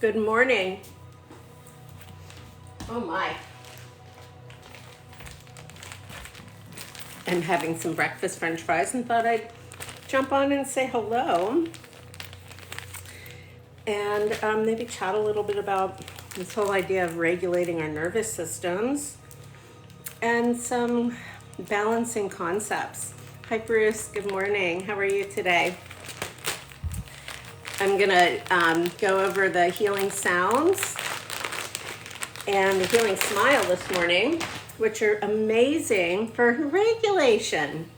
Good morning. Oh my. I'm having some breakfast French fries and thought I'd jump on and say hello and maybe chat a little bit about this whole idea of regulating our nervous systems and some balancing concepts. Hi Bruce, good morning. How are you today? I'm gonna go over the healing sounds and the healing smile this morning, which are amazing for regulation.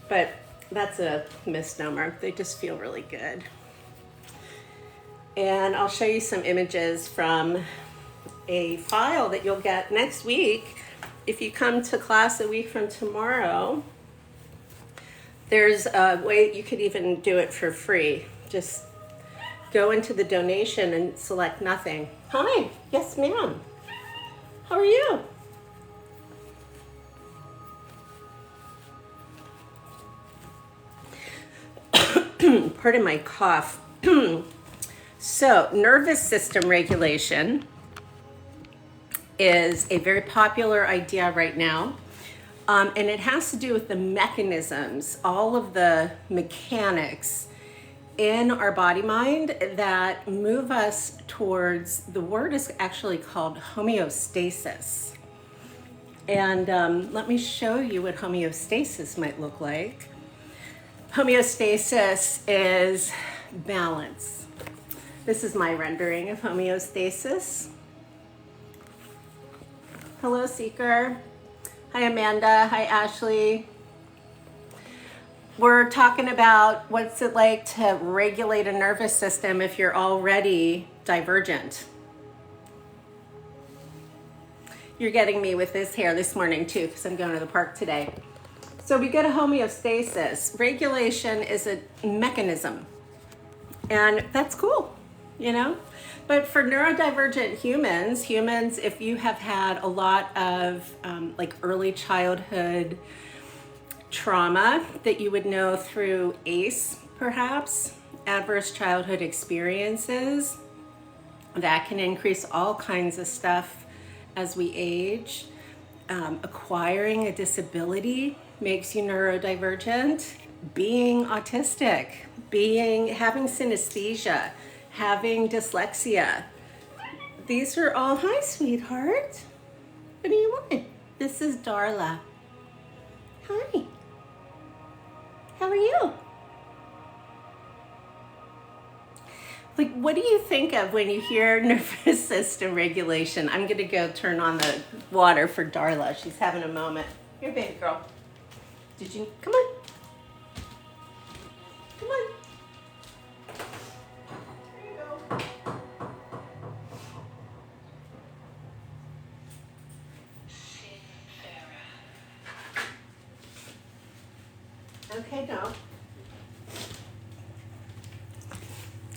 But that's a misnomer. They just feel really good. And I'll show you some images from a file that you'll get next week. If you come to class a week from tomorrow, there's a way you could even do it for free. Just go into the donation and select nothing. Hi, yes ma'am. How are you? Pardon my cough. So, nervous system regulation is a very popular idea right now. And it has to do with the mechanisms, all of the mechanics in our body mind that move us towards, the word is actually called homeostasis. And let me show you what homeostasis might look like. Homeostasis is balance. This is my rendering of homeostasis. Hello, Seeker. Hi, Amanda. Hi, Ashley. We're talking about what's it like to regulate a nervous system if you're already divergent. You're getting me with this hair this morning too, because I'm going to the park today. So we go to homeostasis. Regulation is a mechanism, and that's cool, you know? But for neurodivergent humans, if you have had a lot of like early childhood trauma that you would know through ACE, perhaps, adverse childhood experiences, that can increase all kinds of stuff as we age. Acquiring a disability makes you neurodivergent. Being autistic, having synesthesia, having dyslexia. These are all, hi sweetheart. What do you want? This is Darla. Hi. How are you? Like, what do you think of when you hear nervous system regulation? I'm gonna go turn on the water for Darla. She's having a moment. Here, baby girl. Did you, come on. Come on. There you go. Okay, no.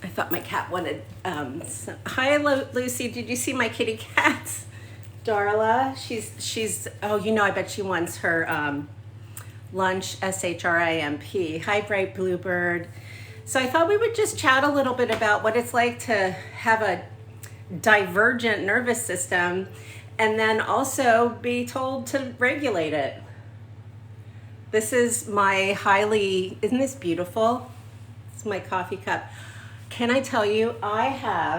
I thought my cat wanted hi Lucy, did you see my kitty cats? Darla, she's oh, you know, I bet she wants her lunch, SHRIMP. Hi Bright Bluebird. So I thought we would just chat a little bit about what it's like to have a divergent nervous system and then also be told to regulate it. This is my isn't this beautiful? It's my coffee cup. Can I tell you, I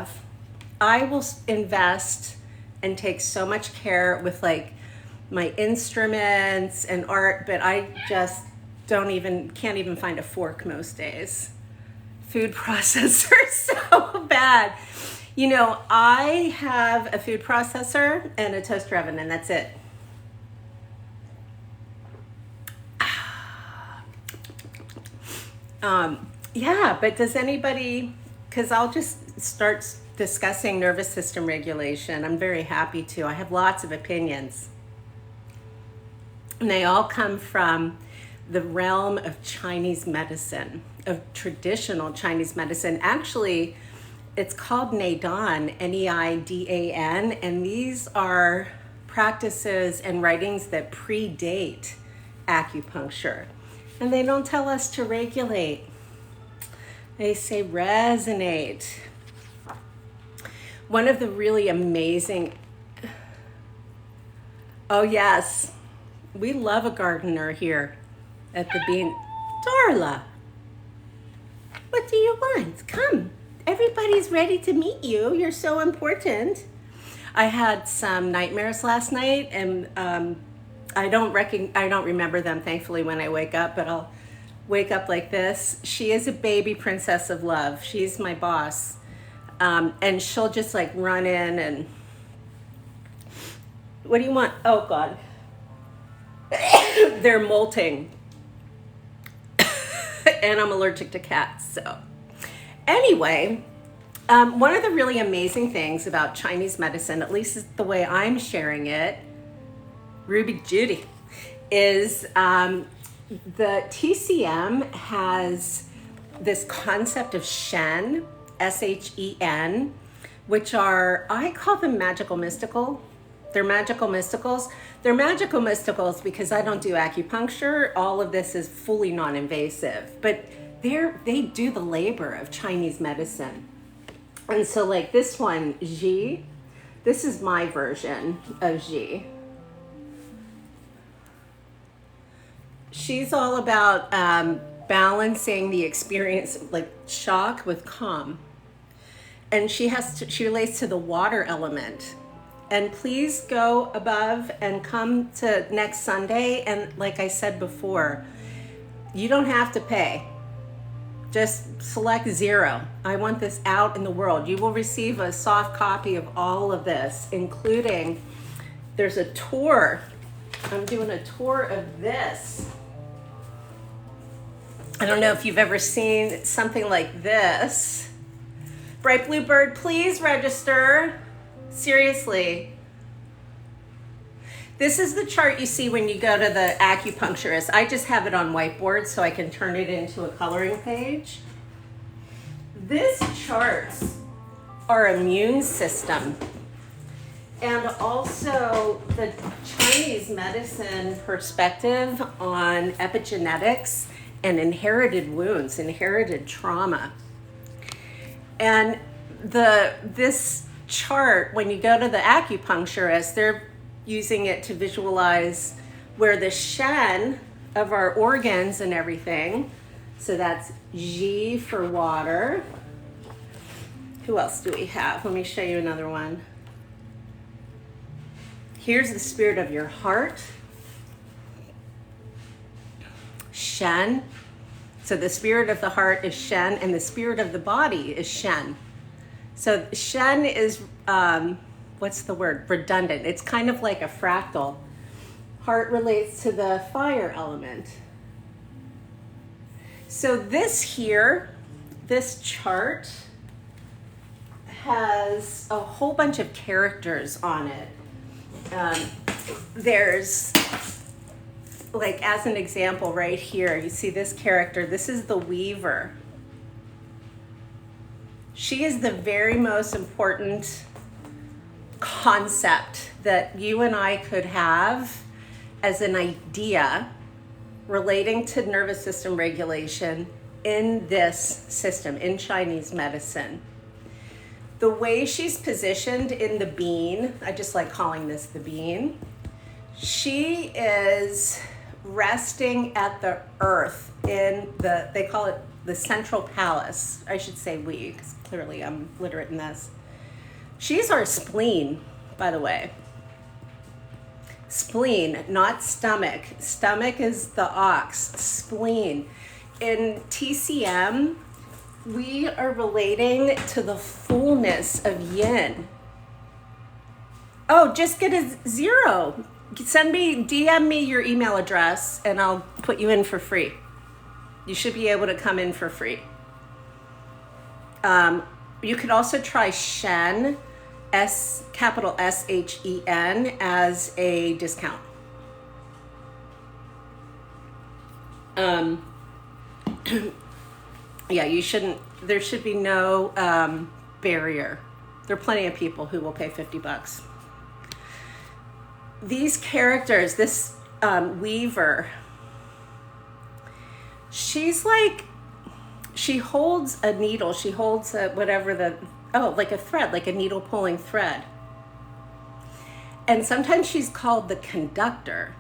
will invest and take so much care with like my instruments and art, but I just can't even find a fork most days. Food processor so bad. You know, I have a food processor and a toaster oven, and that's it. Yeah, but does anybody, because I'll just start discussing nervous system regulation. I'm very happy to. I have lots of opinions. And they all come from the realm of Chinese medicine, of traditional Chinese medicine. Actually, it's called Neidan, N-E-I-D-A-N, and these are practices and writings that predate acupuncture. And they don't tell us to regulate. They say resonate. One of the really amazing, oh yes, we love a gardener here at the Bean. Darla, what do you want? Come, everybody's ready to meet you. You're so important. I had some nightmares last night, and I don't remember them, thankfully, when I wake up, but I'll wake up like this. She is a baby princess of love. She's my boss. And she'll just like run in and, what do you want? Oh God. They're molting. And I'm allergic to cats, so. Anyway, one of the really amazing things about Chinese medicine, at least is the way I'm sharing it, Ruby Judy, is the TCM has this concept of Shen, S-H-E-N, which are, I call them magical mystical. They're magical mysticals. They're magical mysticals because I don't do acupuncture. All of this is fully non-invasive, but they do the labor of Chinese medicine. And so like this one, Zhi, this is my version of Zhi. She's all about balancing the experience, like shock with calm. And she relates to the water element. And please go above and come to next Sunday. And like I said before, you don't have to pay. Just select 0. I want this out in the world. You will receive a soft copy of all of this, including, there's a tour. I'm doing a tour of this. I don't know if you've ever seen something like this. Bright Blue Bird, please register. Seriously. This is the chart you see when you go to the acupuncturist. I just have it on whiteboard so I can turn it into a coloring page. This charts our immune system and also the Chinese medicine perspective on epigenetics and inherited wounds, inherited trauma. And this chart, when you go to the acupuncturist, they're using it to visualize where the Shen of our organs and everything. So that's Zhi for water. Who else do we have? Let me show you another one. Here's the spirit of your heart. Shen. So the spirit of the heart is Shen, and the spirit of the body is Shen. So Shen is, what's the word? Redundant. It's kind of like a fractal. Heart relates to the fire element. So this here, this chart has a whole bunch of characters on it. There's, like as an example right here, you see this character. This is the weaver. She is the very most important concept that you and I could have as an idea relating to nervous system regulation in this system, in Chinese medicine. The way she's positioned in the bean, I just like calling this the bean, she is resting at the earth in the, they call it the central palace. I should say we, because clearly I'm literate in this. She's our spleen, by the way. Spleen, not stomach. Stomach is the ox, spleen. In TCM, we are relating to the fullness of yin. Oh, just get a 0. DM me your email address and I'll put you in for free. You should be able to come in for free. You could also try Shen, capital S-H-E-N, as a discount. Yeah, you shouldn't, there should be no barrier. There are plenty of people who will pay $50. These characters, this weaver, she's like, she holds a needle, she holds a, whatever the, oh, like a thread, like a needle pulling thread. And sometimes she's called the conductor,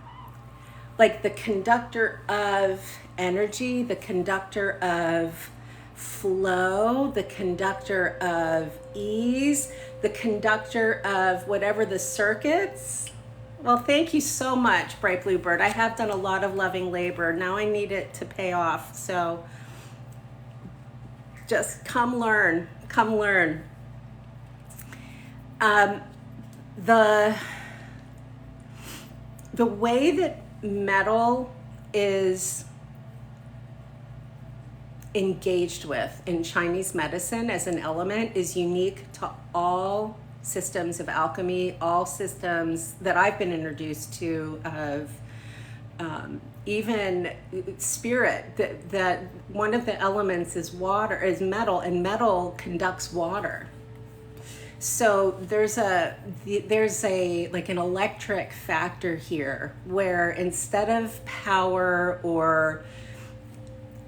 like the conductor of energy, the conductor of flow, the conductor of ease, the conductor of whatever the circuits. Well, thank you so much, Bright Bluebird. I have done a lot of loving labor. Now I need it to pay off. So just come learn, come learn. The way that metal is engaged with in Chinese medicine as an element is unique to all systems of alchemy, all systems that I've been introduced to of even spirit, that one of the elements is water, is metal, and metal conducts water. So there's a like an electric factor here where instead of power or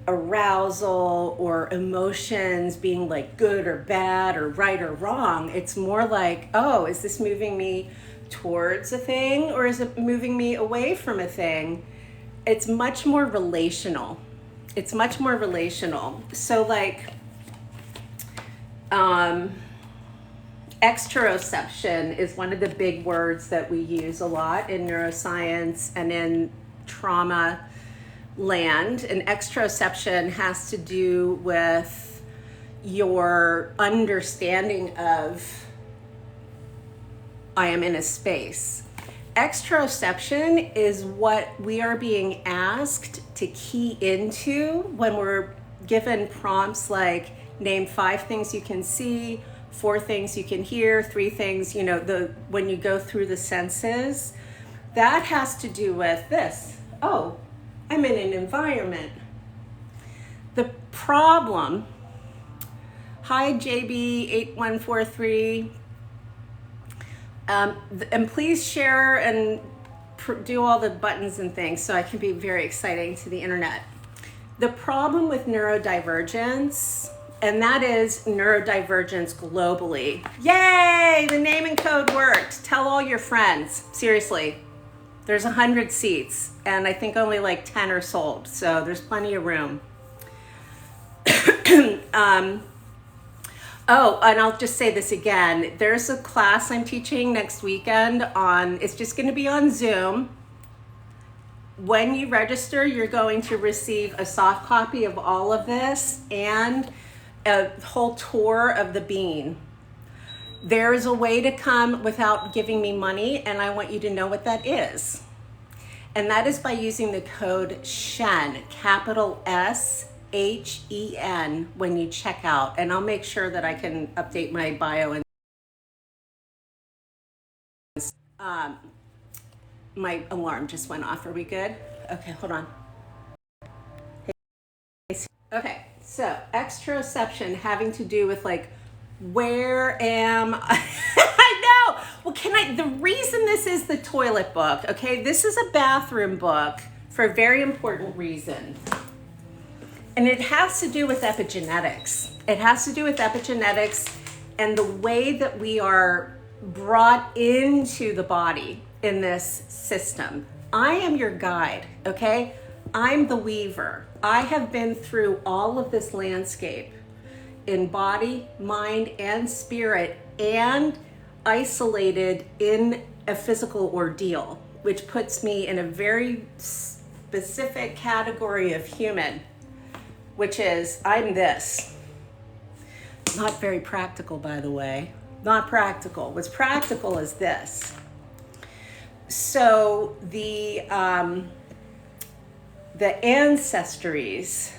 arousal or emotions being like good or bad or right or wrong, it's more like, oh, is this moving me towards a thing or is it moving me away from a thing? It's much more relational. It's much more relational. So like exteroception is one of the big words that we use a lot in neuroscience and in trauma land. And exteroception has to do with your understanding of I am in a space. Exteroception is what we are being asked to key into when we're given prompts like name 5 things you can see, 4 things you can hear, 3 things, you know, when you go through the senses. That has to do with this. Oh, I'm in an environment. The problem, hi JB8143, and please share and do all the buttons and things so I can be very exciting to the internet. The problem with neurodivergence, and that is neurodivergence globally. Yay, the name and code worked. Tell all your friends, seriously. There's 100 seats and I think only like 10 are sold. So there's plenty of room. Oh, and I'll just say this again. There's a class I'm teaching next weekend it's just gonna be on Zoom. When you register, you're going to receive a soft copy of all of this and a whole tour of the bean. There is a way to come without giving me money, and I want you to know what that is. And that is by using the code SHEN, capital SHEN, when you check out. And I'll make sure that I can update my bio. And my alarm just went off. Are we good? Okay, hold on. Okay, so exteroception having to do with like, where am I? I know. Well, the reason this is the toilet book, okay, this is a bathroom book for a very important reason. And it has to do with epigenetics. It has to do with epigenetics and the way that we are brought into the body in this system. I am your guide, okay? I'm the weaver. I have been through all of this landscape in body, mind, and spirit, and isolated in a physical ordeal, which puts me in a very specific category of human, which is I'm this. Not very practical, by the way. Not practical. What's practical is this. So the ancestries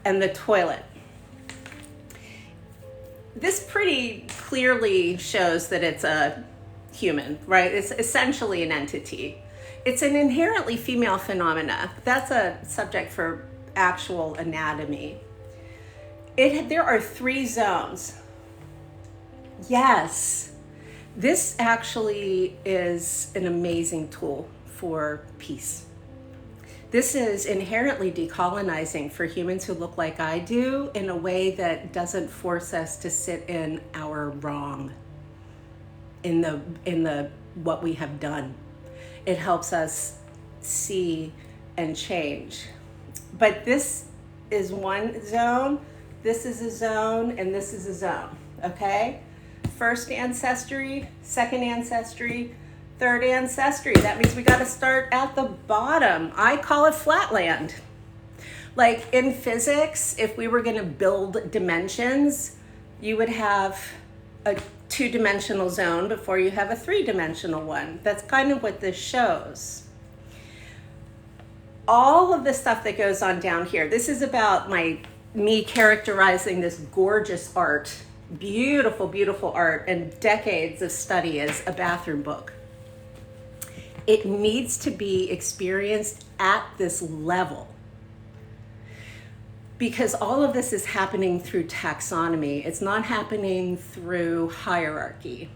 and the toilet. This pretty clearly shows that it's a human, right? It's essentially an entity. It's an inherently female phenomena. That's a subject for actual anatomy. There are 3 zones. Yes, this actually is an amazing tool for peace. This is inherently decolonizing for humans who look like I do in a way that doesn't force us to sit in our wrong, in the what we have done. It helps us see and change. But this is one zone, this is a zone, and this is a zone, okay? First ancestry, second ancestry, third ancestry. That means we got to start at the bottom. I call it flatland. Like in physics, if we were going to build dimensions, you would have a two-dimensional zone before you have a three-dimensional one. That's kind of what this shows. All of the stuff that goes on down here, this is about me characterizing this gorgeous art, beautiful, beautiful art, and decades of study as a bathroom book. It needs to be experienced at this level because all of this is happening through taxonomy. It's not happening through hierarchy.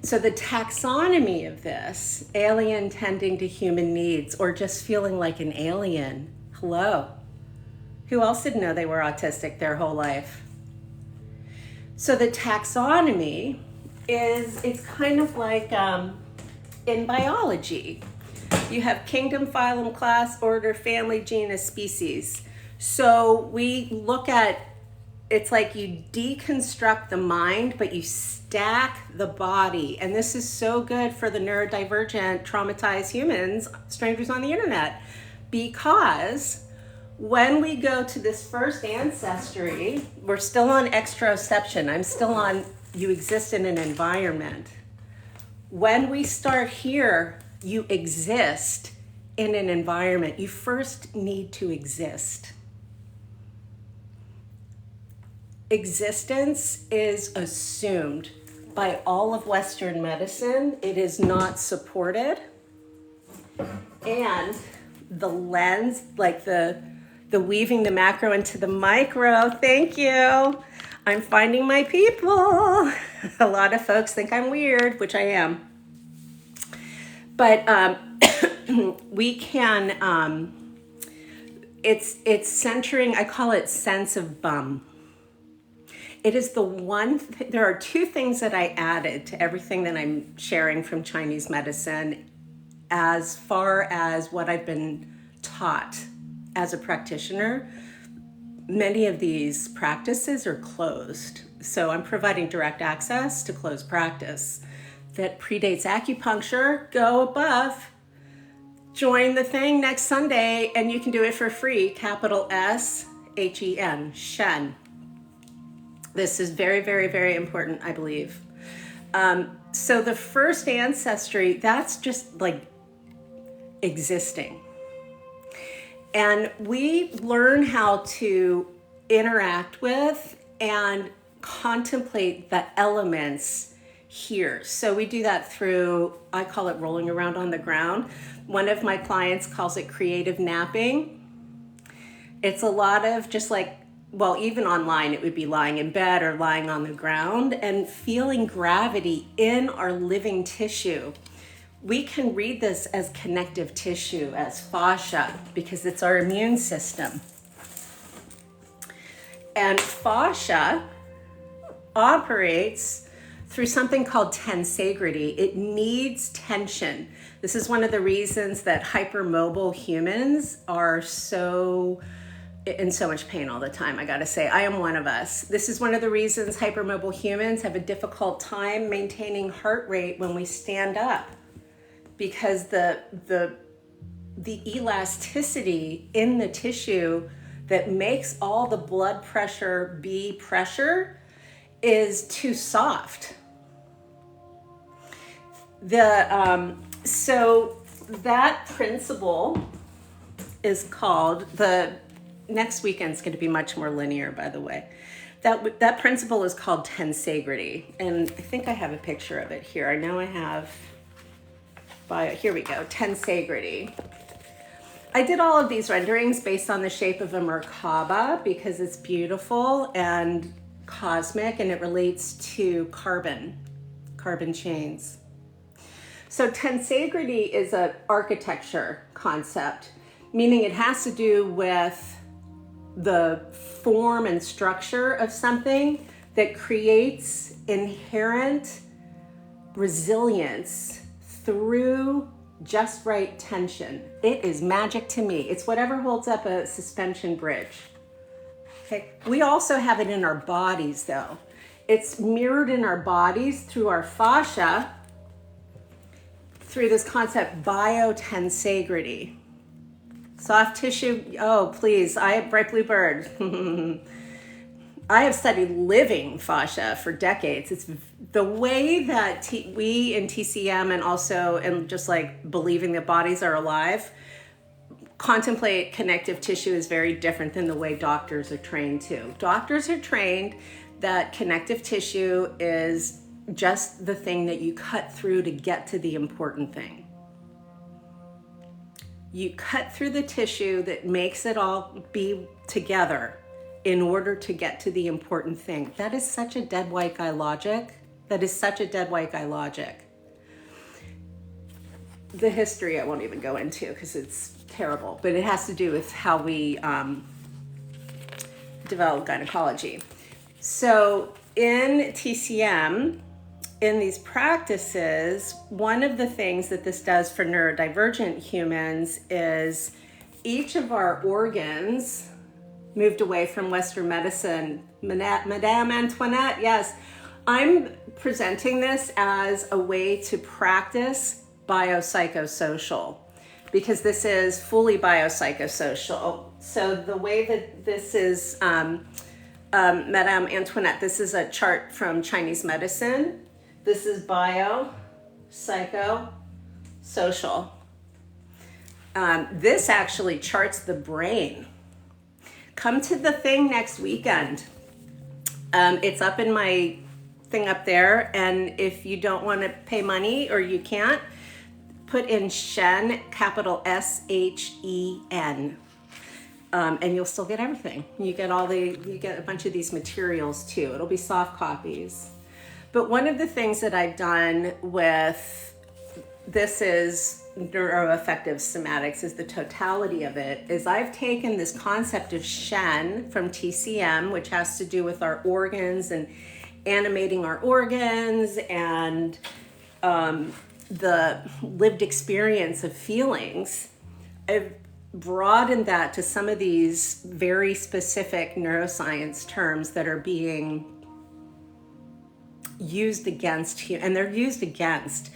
So the taxonomy of this, alien tending to human needs, or just feeling like an alien, hello. Who else didn't know they were autistic their whole life? So the taxonomy it's kind of like in biology. You have kingdom, phylum, class, order, family, genus, species. So we look at, it's like you deconstruct the mind, but you stack the body. And this is so good for the neurodivergent, traumatized humans, strangers on the internet, because when we go to this first ancestry, we're still on exteroception. I'm still on, you exist in an environment. When we start here, you exist in an environment. You first need to exist. Existence is assumed by all of Western medicine. It is not supported. And the lens, like the weaving the macro into the micro, thank you. I'm finding my people. A lot of folks think I'm weird, which I am. But we can, it's centering, I call it sense of bum. It is the one, there are two things that I added to everything that I'm sharing from Chinese medicine as far as what I've been taught as a practitioner. Many of these practices are closed. So I'm providing direct access to closed practice that predates acupuncture. Go above, join the thing next Sunday, and you can do it for free. Capital S-H-E-N, Shen. This is very, very, very important, I believe. So the first ancestry, that's just like existing. And we learn how to interact with and contemplate the elements here. So we do that through, I call it rolling around on the ground. One of my clients calls it creative napping. It's a lot of just like, well, even online, it would be lying in bed or lying on the ground and feeling gravity in our living tissue. We can read this as connective tissue, as fascia, because it's our immune system. And fascia operates through something called tensegrity. It needs tension. This is one of the reasons that hypermobile humans are in so much pain all the time, I gotta say. I am one of us. This is one of the reasons hypermobile humans have a difficult time maintaining heart rate when we stand up, because the elasticity in the tissue that makes all the blood pressure be pressure is too soft. So that principle is called, the next weekend's going to be much more linear, by the way. That principle is called tensegrity, and I think I have a picture of it here. I know I have. Here we go, tensegrity. I did all of these renderings based on the shape of a Merkaba because it's beautiful and cosmic, and it relates to carbon chains. So tensegrity is an architecture concept. meaning it has to do with the form and structure of something that creates inherent resilience through just right tension. It is magic to me. It's whatever holds up a suspension bridge. Okay. We also have it in our bodies though. It's mirrored in our bodies through our fascia, through this concept biotensegrity. Soft tissue, oh please, Bright Blue Bird. I have studied living fascia for decades. It's the way that we in TCM and also in just like believing that bodies are alive, contemplate connective tissue is very different than the way doctors are trained to. Doctors are trained that connective tissue is just the thing that you cut through to get to the important thing. You cut through the tissue that makes it all be together in order to get to the important thing. That is such a dead white guy logic. That is such a dead white guy logic. The history I won't even go into because it's terrible, but it has to do with how we develop gynecology. So in TCM, in these practices, one of the things that this does for neurodivergent humans is each of our organs moved away from Western medicine. Madame Antoinette, yes. I'm presenting this as a way to practice biopsychosocial because this is fully biopsychosocial. So the way that this is, Madame Antoinette, this is a chart from Chinese medicine. This is biopsychosocial. This actually charts the brain. Come to the thing next weekend. It's up in my thing up there, and if you don't want to pay money or you can't, put in Shen, capital S-H-E-N, and you'll still get everything. You get a bunch of these materials too. It'll be soft copies. But one of the things that I've done with this is neuroaffective somatics, is the totality of it, is I've taken this concept of Shen from TCM, which has to do with our organs and animating our organs and the lived experience of feelings. I've broadened that to some of these very specific neuroscience terms that are being used against, and they're used against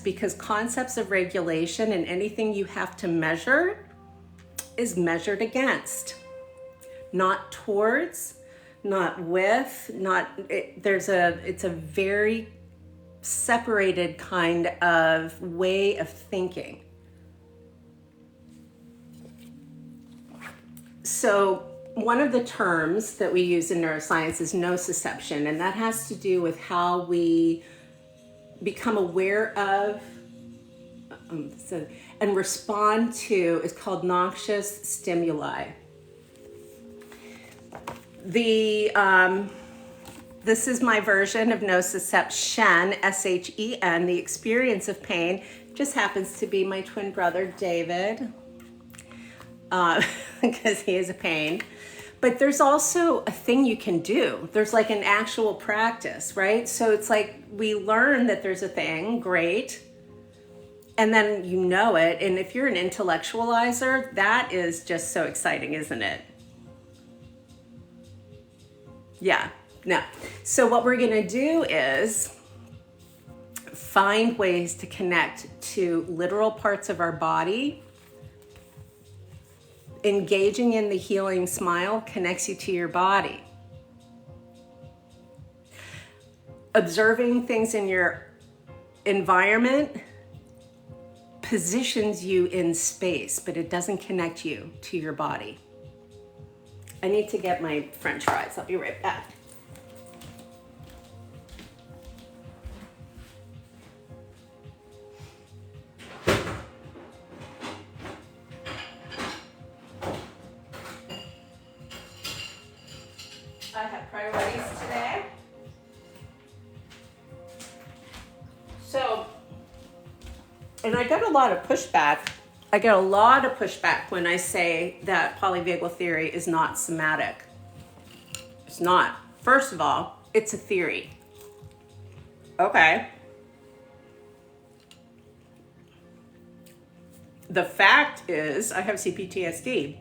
because concepts of regulation and anything you have to measure is measured against, not towards, not with, it's a very separated kind of way of thinking. So one of the terms that we use in neuroscience is nociception, and that has to do with how we become aware of and respond to, is called noxious stimuli. This is my version of nociception, S-H-E-N, the experience of pain. Just happens to be my twin brother, David, because he is a pain. But there's also a thing you can do. There's like an actual practice, right? So it's like we learn that there's a thing, great, and then you know it. And if you're an intellectualizer, that is just so exciting, isn't it? Yeah, no. So what we're gonna do is find ways to connect to literal parts of our body. Engaging in the healing smile connects you to your body. Observing things in your environment positions you in space, but it doesn't connect you to your body. I need to get my French fries. I'll be right back. I have priorities today. So, and I got a lot of pushback I get a lot of pushback when I say that polyvagal theory is not somatic. It's not. First of all, it's a theory. Okay. The fact is, I have CPTSD.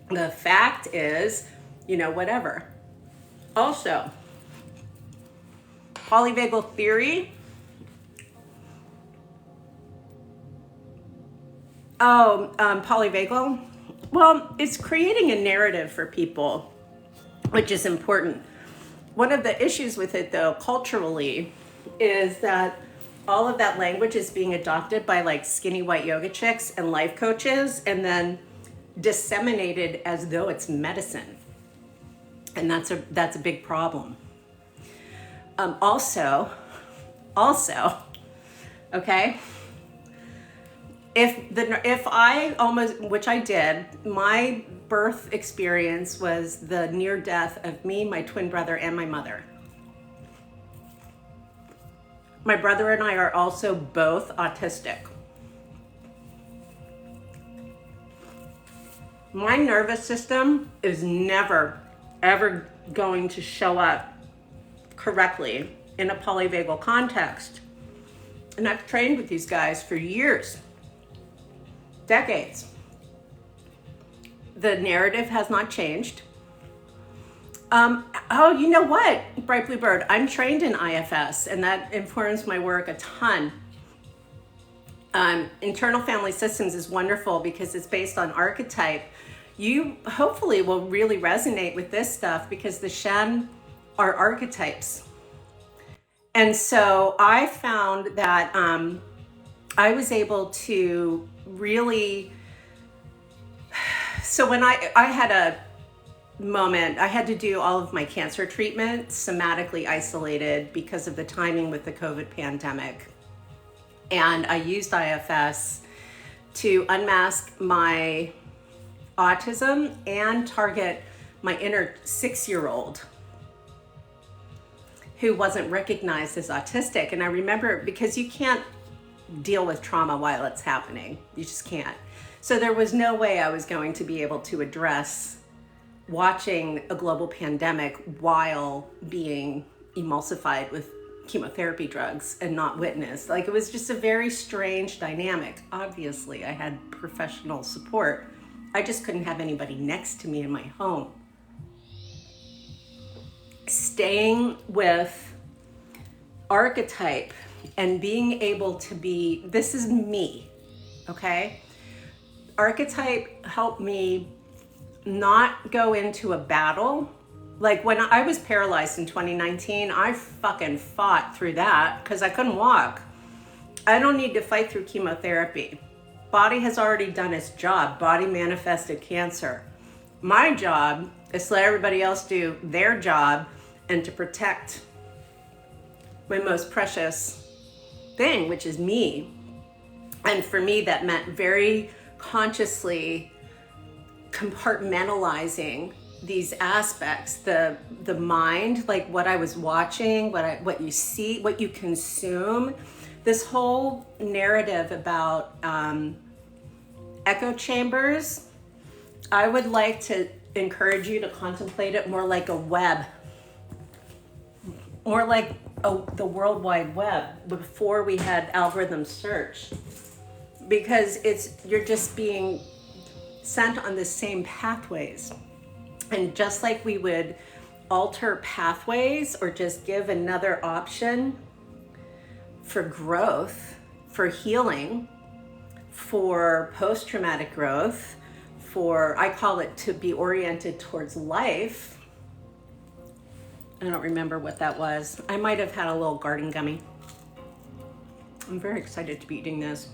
The fact is, whatever. Also, polyvagal theory. Polyvagal. Well, it's creating a narrative for people, which is important. One of the issues with it, though, culturally, is that all of that language is being adopted by like skinny white yoga chicks and life coaches, and then disseminated as though it's medicine. And that's a big problem. Also, okay, if I almost, which I did, my birth experience was the near death of me, my twin brother, and my mother. My brother and I are also both autistic. My nervous system is never, ever going to show up correctly in a polyvagal context. And I've trained with these guys for years, decades. The narrative has not changed. You know what, Bright Blue Bird, I'm trained in IFS, and that informs my work a ton. Internal family systems is wonderful because it's based on archetype. You hopefully will really resonate with this stuff because the Shen are archetypes. And so I found that I was able to really, so when I had a moment, I had to do all of my cancer treatment somatically isolated because of the timing with the COVID pandemic. And I used IFS to unmask my autism and target my inner 6-year-old who wasn't recognized as autistic. And I remember, because you can't deal with trauma while it's happening, you just can't. So there was no way I was going to be able to address watching a global pandemic while being emulsified with chemotherapy drugs and not witnessed. Like, it was just a very strange dynamic. Obviously, I had professional support. I just couldn't have anybody next to me in my home. Staying with archetype and being able to be, this is me, okay? Archetype helped me not go into a battle. Like when I was paralyzed in 2019, I fucking fought through that because I couldn't walk. I don't need to fight through chemotherapy. Body has already done its job. Body manifested cancer. My job is to let everybody else do their job and to protect my most precious thing, which is me. And for me, that meant very consciously compartmentalizing these aspects, the mind, like what I was watching, what you see, what you consume. This whole narrative about echo chambers, I would like to encourage you to contemplate it more like a web, more like the World Wide Web before we had algorithm search, because you're just being sent on the same pathways. And just like we would alter pathways or just give another option for growth, for healing, for post-traumatic growth, I call it to be oriented towards life. I don't remember what that was. I might have had a little garden gummy. I'm very excited to be eating this.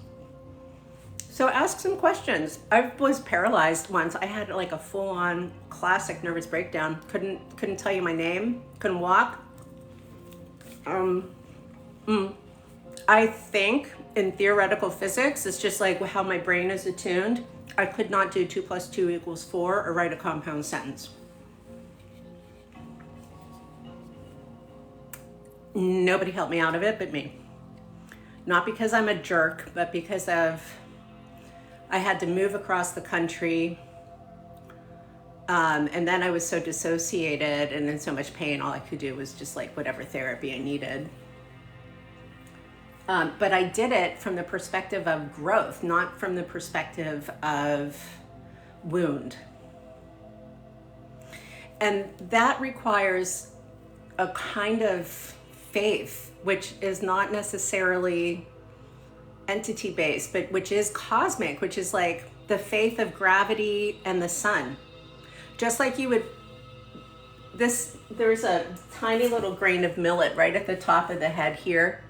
So ask some questions. I was paralyzed once. I had like a full-on classic nervous breakdown. Couldn't tell you my name. Couldn't walk. I think in theoretical physics, it's just like how my brain is attuned. I could not do 2 + 2 = 4 or write a compound sentence. Nobody helped me out of it but me. Not because I'm a jerk, but because of I had to move across the country. And then I was so dissociated and in so much pain, all I could do was just like whatever therapy I needed. But I did it from the perspective of growth, not from the perspective of wound. And that requires a kind of faith, which is not necessarily entity-based, but which is cosmic, which is like the faith of gravity and the sun. Just like you would, there's a tiny little grain of millet right at the top of the head here.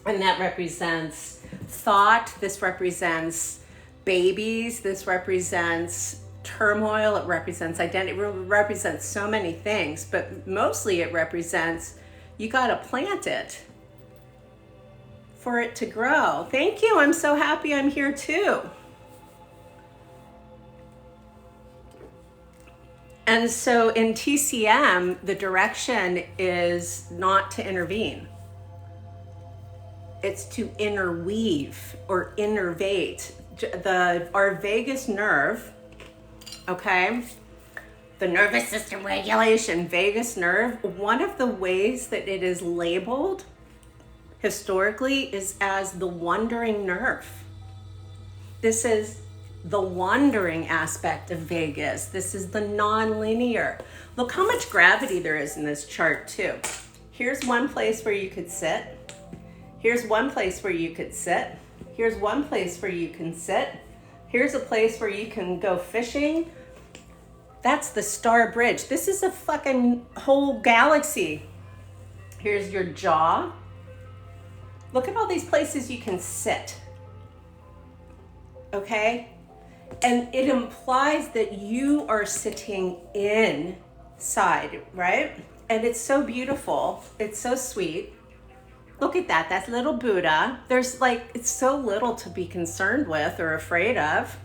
And that represents thought. This represents babies. This represents turmoil. It represents identity. It represents so many things, but mostly it represents you got to plant it for it to grow. Thank you. I'm so happy I'm here too. And so in TCM, the direction is not to intervene. It's to interweave or innervate. Our vagus nerve, okay? The nervous system regulation, vagus nerve, one of the ways that it is labeled historically is as the wandering nerve. This is the wandering aspect of vagus. This is the non-linear. Look how much gravity there is in this chart too. Here's one place where you could sit. Here's one place where you could sit. Here's one place where you can sit. Here's a place where you can go fishing. That's the Star Bridge. This is a fucking whole galaxy. Here's your jaw. Look at all these places you can sit. Okay? And it implies that you are sitting inside, right? And it's so beautiful. It's so sweet. Look at that. That's little Buddha. There's like, it's so little to be concerned with or afraid of.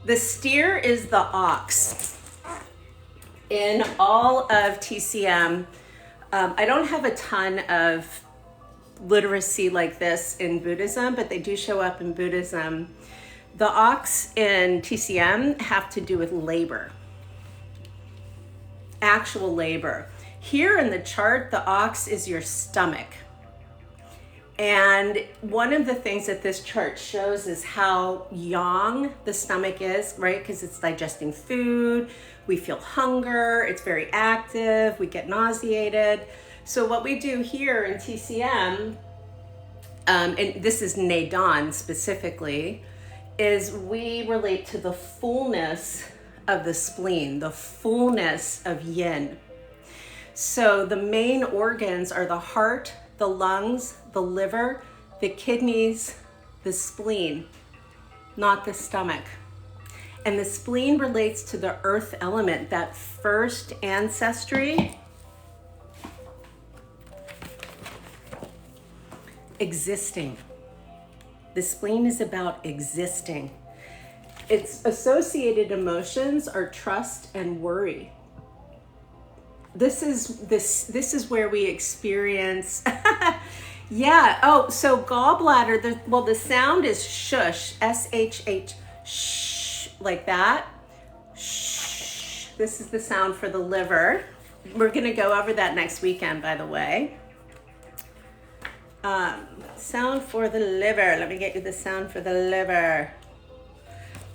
The steer is the ox. In all of TCM, I don't have a ton of literacy like this in Buddhism, but they do show up in Buddhism. The ox in TCM have to do with labor, actual labor. Here in the chart, the ox is your stomach. And one of the things that this chart shows is how yang the stomach is, right? Because it's digesting food, we feel hunger, it's very active, we get nauseated. So what we do here in TCM, and this is Neidan specifically, is we relate to the fullness of the spleen, the fullness of yin. So the main organs are the heart, the lungs, the liver, the kidneys, the spleen, not the stomach. And the spleen relates to the earth element, that first ancestry. Existing. The spleen is about existing. Its associated emotions are trust and worry. This is where we experience yeah. Oh, so gallbladder, the sound is shush, S-H-H, shh, like that. Shh. This is the sound for the liver. We're gonna go over that next weekend, by the way. Sound for the liver. Let me get you the sound for the liver.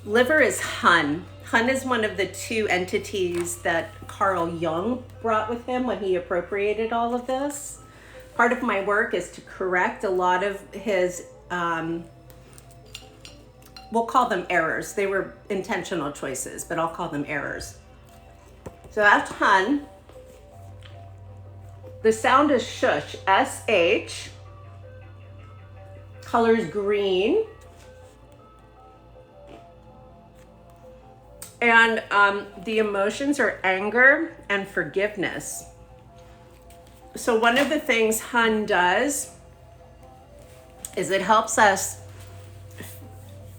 Liver is Hun. Hun is one of the two entities that Carl Jung brought with him when he appropriated all of this. Part of my work is to correct a lot of his, we'll call them errors. They were intentional choices, but I'll call them errors. So that's Hun. The sound is shush, S-H. Color is green. And the emotions are anger and forgiveness. So one of the things Hun does is it helps us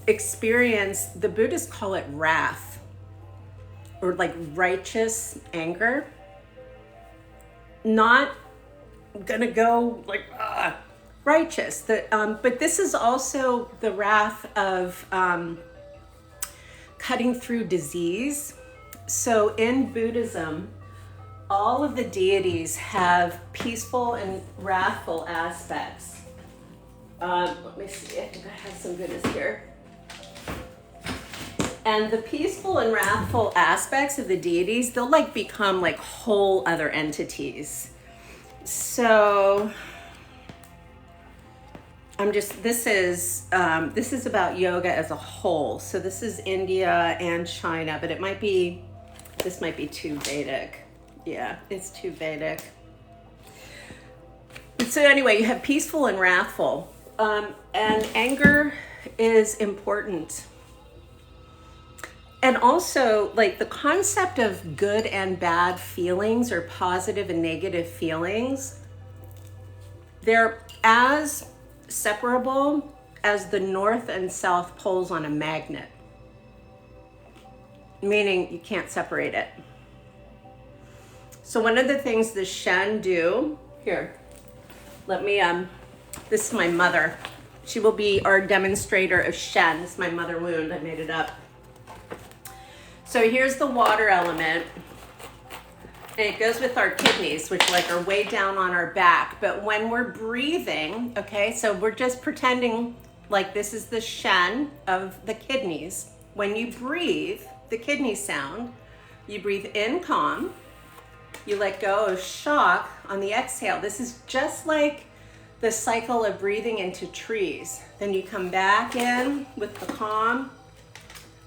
experience, the Buddhists call it wrath, or like righteous anger. Not gonna go like, righteous. But this is also the wrath of cutting through disease. So in Buddhism, all of the deities have peaceful and wrathful aspects. Let me see, I think I have some goodness here. And the peaceful and wrathful aspects of the deities, they'll like become like whole other entities. So this is about yoga as a whole. So this is India and China, but this might be too Vedic. Yeah, it's too Vedic. So anyway, you have peaceful and wrathful. And anger is important. And also, like, the concept of good and bad feelings, or positive and negative feelings, they're as separable as the north and south poles on a magnet. Meaning you can't separate it. So one of the things the Shen do, here, this is my mother. She will be our demonstrator of Shen. This is my mother wound, I made it up. So here's the water element, and it goes with our kidneys, which like are way down on our back. But when we're breathing, okay, so we're just pretending like this is the Shen of the kidneys. When you breathe, the kidney sound, you breathe in calm, you let go of shock on the exhale. This is just like the cycle of breathing into trees. Then you come back in with the calm,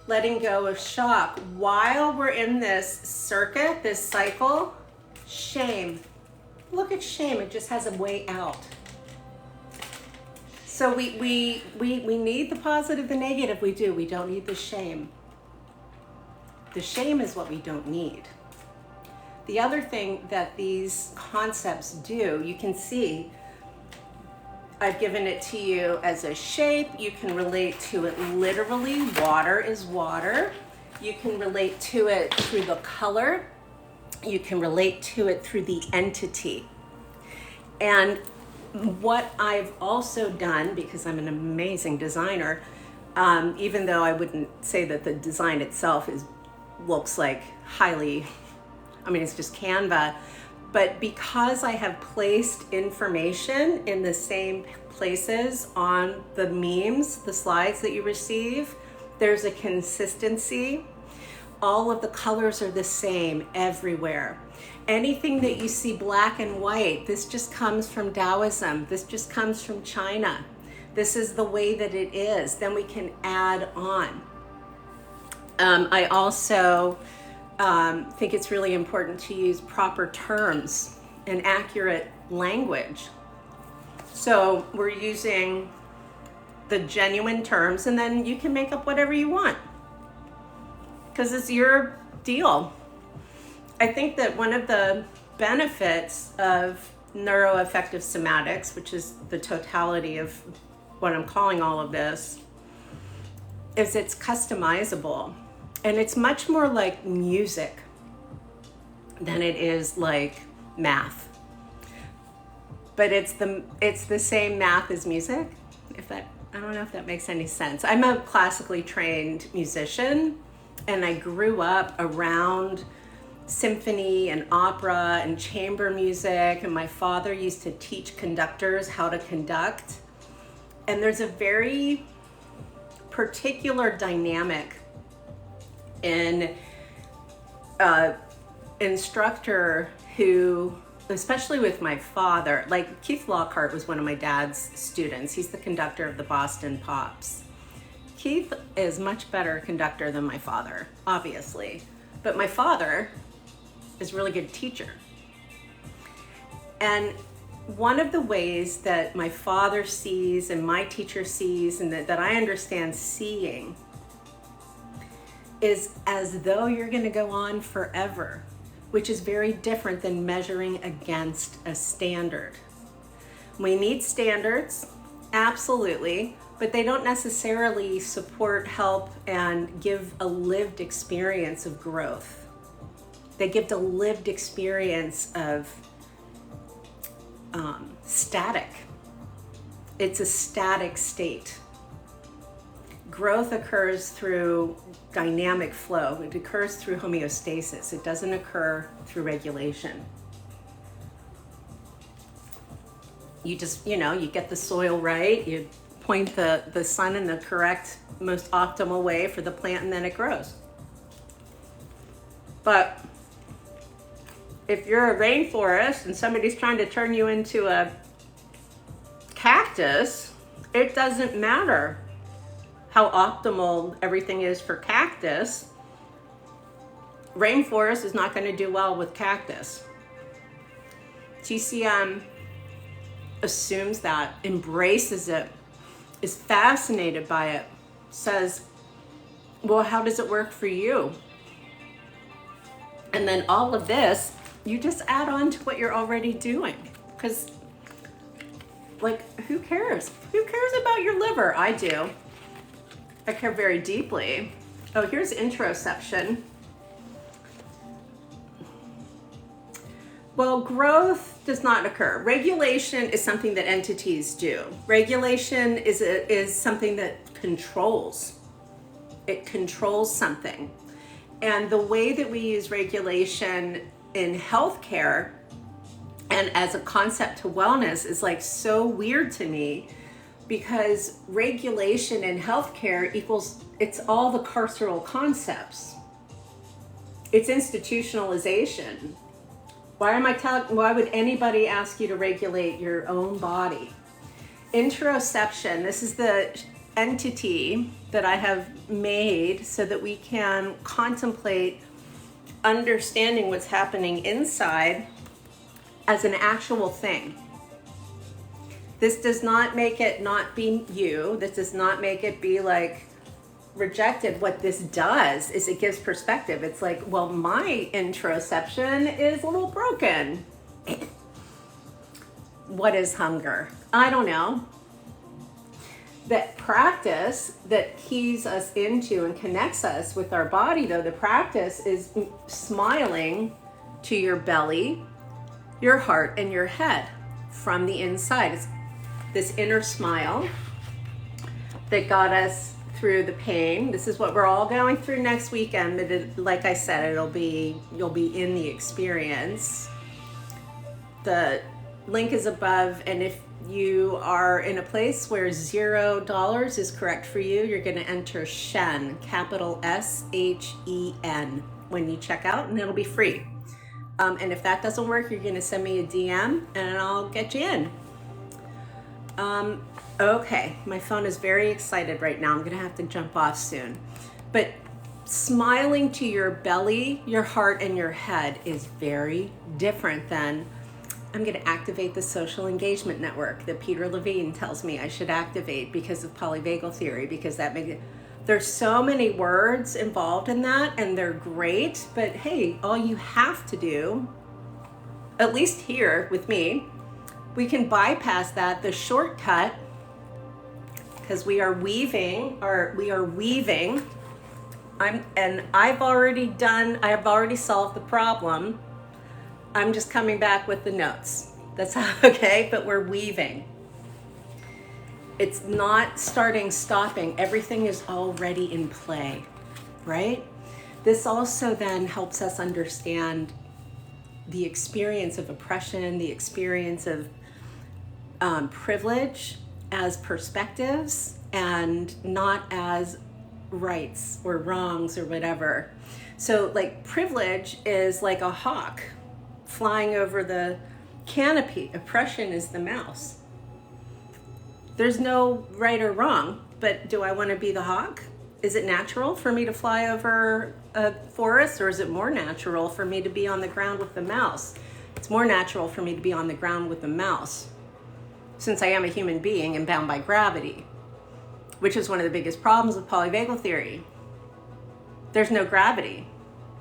letting go of shock. While we're in this circuit, this cycle, shame. Look at shame, it just has a way out. So we need the positive, the negative, we do. We don't need the shame. The shame is what we don't need. The other thing that these concepts do, you can see, I've given it to you as a shape. You can relate to it literally. Water is water. You can relate to it through the color. You can relate to it through the entity. And what I've also done, because I'm an amazing designer, even though I wouldn't say that the design itself looks like highly, it's just Canva. But because I have placed information in the same places on the memes, the slides that you receive, there's a consistency. All of the colors are the same everywhere. Anything that you see black and white, this just comes from Taoism. This just comes from China. This is the way that it is. Then we can add on. I also think it's really important to use proper terms and accurate language. So we're using the genuine terms, and then you can make up whatever you want, because it's your deal. I think that one of the benefits of neuroaffective somatics, which is the totality of what I'm calling all of this, is it's customizable. And it's much more like music than it is like math. But it's the same math as music. I don't know if that makes any sense. I'm a classically trained musician, and I grew up around symphony and opera and chamber music, and my father used to teach conductors how to conduct. And there's a very particular dynamic in instructor who, especially with my father, like Keith Lockhart was one of my dad's students. He's the conductor of the Boston Pops. Keith is much better conductor than my father, obviously, but my father is a really good teacher. And one of the ways that my father sees and my teacher sees, and that I understand seeing, is as though you're going to go on forever, which is very different than measuring against a standard. We need standards, absolutely, but they don't necessarily support, help, and give a lived experience of growth. They give the lived experience of static. It's a static state. Growth occurs through dynamic flow. It occurs through homeostasis. It doesn't occur through regulation. You just, you get the soil right, you point the sun in the correct, most optimal way for the plant, and then it grows. But if you're a rainforest and somebody's trying to turn you into a cactus, it doesn't matter how optimal everything is for cactus. Rainforest is not going to do well with cactus. TCM assumes that, embraces it, is fascinated by it, says, well, how does it work for you? And then all of this, you just add on to what you're already doing. Because, who cares? Who cares about your liver? I do. I care very deeply. Oh, here's interoception. Well, growth does not occur. Regulation is something that entities do. Regulation is something that controls. It controls something. And the way that we use regulation in healthcare and as a concept to wellness is so weird to me, because regulation in healthcare equals, it's all the carceral concepts. It's institutionalization. Why would anybody ask you to regulate your own body? Interoception, this is the entity that I have made so that we can contemplate understanding what's happening inside as an actual thing. This does not make it not be you. This does not make it be rejected. What this does is it gives perspective. It's well, my interoception is a little broken. What is hunger? I don't know. That practice that keys us into and connects us with our body, though, the practice is smiling to your belly, your heart, and your head from the inside. It's this inner smile that got us through the pain. This is what we're all going through next weekend, but like I said, you'll be in the experience. The link is above, and if you are in a place where $0 is correct for you, you're going to enter Shen, capital SHEN, when you check out, and it'll be free. And if that doesn't work, you're going to send me a DM and I'll get you in. Okay, my phone is very excited right now. I'm going to have to jump off soon. But smiling to your belly, your heart, and your head is very different than, I'm going to activate the social engagement network that Peter Levine tells me I should activate because of polyvagal theory, because that makes it. There's so many words involved in that, and they're great, but hey, all you have to do, at least here with me, we can bypass that, the shortcut, because we are weaving, I have already solved the problem. I'm just coming back with the notes. That's how, okay, but we're weaving. It's not starting, stopping. Everything is already in play, right? This also then helps us understand the experience of oppression, the experience of privilege as perspectives and not as rights or wrongs or whatever. So privilege is like a hawk flying over the canopy. Oppression is the mouse. There's no right or wrong, but do I want to be the hawk? Is it natural for me to fly over a forest, or is it more natural for me to be on the ground with the mouse? It's more natural for me to be on the ground with the mouse, since I am a human being and bound by gravity, which is one of the biggest problems with polyvagal theory. There's no gravity.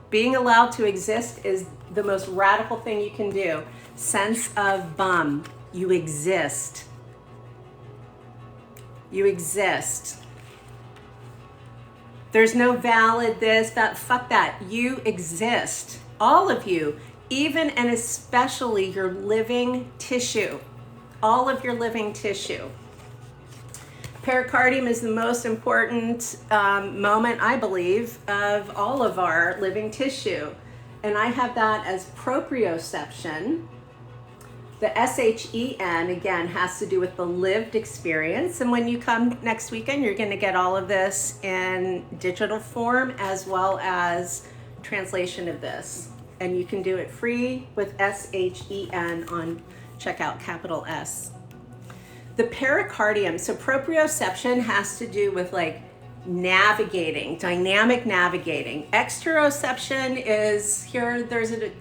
Being allowed to exist is the most radical thing you can do. Sense of bum. You exist. You exist. There's no valid this, that, fuck that. You exist. All of you, even and especially your living tissue. All of your living tissue. Pericardium is the most important moment, I believe, of all of our living tissue. And I have that as proprioception. The SHEN, again, has to do with the lived experience. And when you come next weekend, you're going to get all of this in digital form as well as translation of this. And you can do it free with SHEN on checkout, capital S. The pericardium, so proprioception has to do with like navigating, dynamic navigating. Exteroception is here, there's a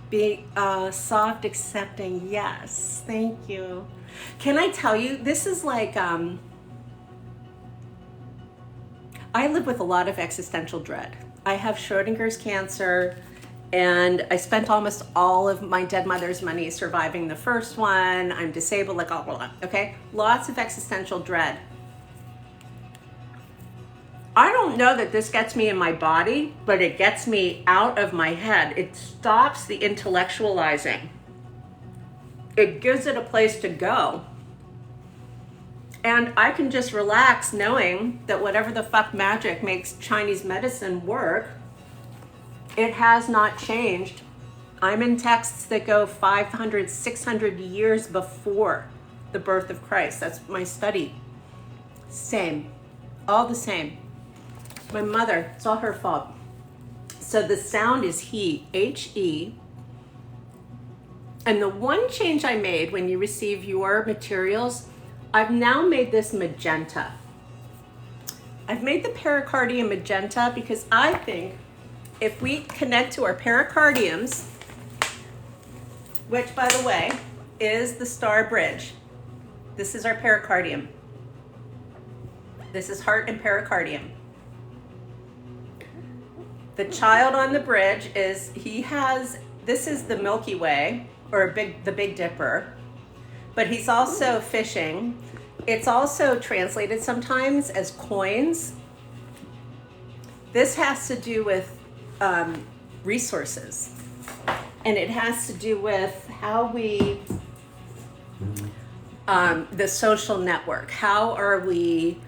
be soft accepting, yes, thank you. Can I tell you, this is like, I live with a lot of existential dread. I have Schrodinger's cancer, and I spent almost all of my dead mother's money surviving the first one. I'm disabled, like all that, okay? Lots of existential dread. I don't know that this gets me in my body, but it gets me out of my head. It stops the intellectualizing. It gives it a place to go. And I can just relax knowing that whatever the fuck magic makes Chinese medicine work, it has not changed. I'm in texts that go 500, 600 years before the birth of Christ. That's my study. Same, all the same. My mother, it's all her fault. So the sound is he, H-E. And the one change I made when you receive your materials, I've now made this magenta. I've made the pericardium magenta because I think if we connect to our pericardiums, which by the way, is the star bridge. This is our pericardium. This is heart and pericardium. The child on the bridge is, this is the Milky Way, or the Big Dipper, but he's also fishing. It's also translated sometimes as coins. This has to do with resources, and it has to do with how we, the social network, how are we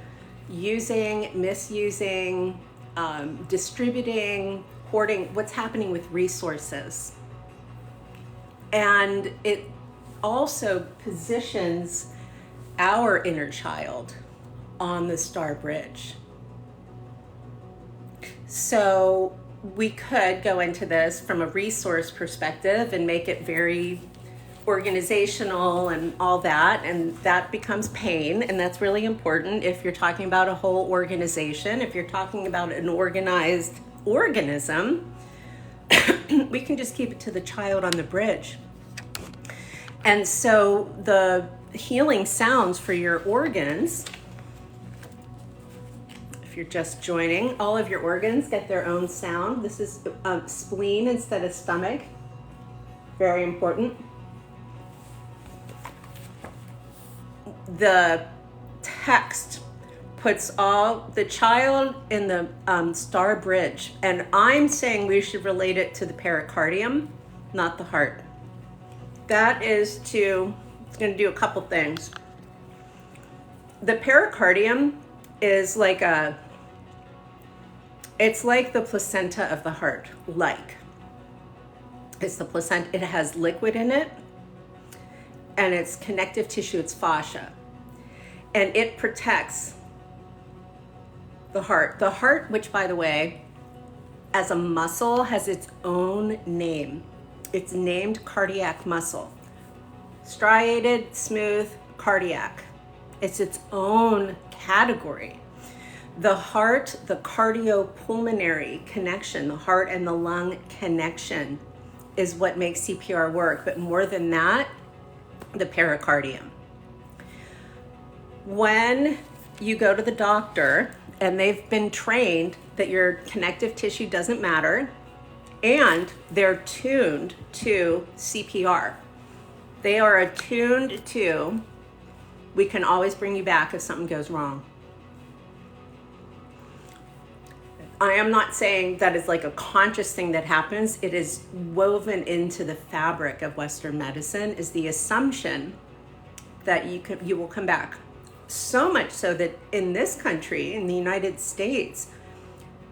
using, misusing, distributing, hoarding, what's happening with resources. And it also positions our inner child on the star bridge. So we could go into this from a resource perspective and make it very organizational and all that, and that becomes pain, and that's really important if you're talking about a whole organization. If you're talking about an organized organism, we can just keep it to the child on the bridge. And so the healing sounds for your organs, if you're just joining, all of your organs get their own sound. This is spleen instead of stomach. Very important. The text puts all the child in the star bridge, and I'm saying we should relate it to the pericardium, not the heart. That is it's going to do a couple things. The pericardium is like it's like the placenta of the heart. It's the placenta. It has liquid in it, and it's connective tissue. It's fascia, and it protects the heart. The heart, which by the way, as a muscle, has its own name. It's named cardiac muscle. Striated, smooth, cardiac. It's its own category. The heart, the cardiopulmonary connection, the heart and the lung connection is what makes CPR work. But more than that, the pericardium. When you go to the doctor and they've been trained that your connective tissue doesn't matter, and they're tuned to CPR. They are attuned to, we can always bring you back if something goes wrong. I am not saying that is like a conscious thing that happens. It is woven into the fabric of Western medicine, is the assumption that you will come back. So much so that in this country, in the United States,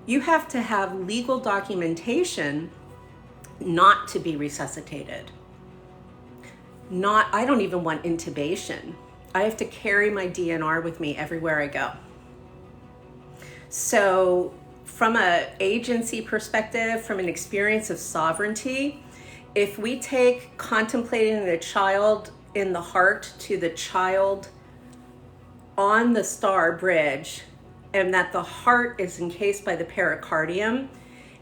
you have to have legal documentation not to be resuscitated. I don't even want intubation. I have to carry my DNR with me everywhere I go. So from an agency perspective, from an experience of sovereignty, if we take contemplating the child in the heart to the child on the star bridge, and that the heart is encased by the pericardium,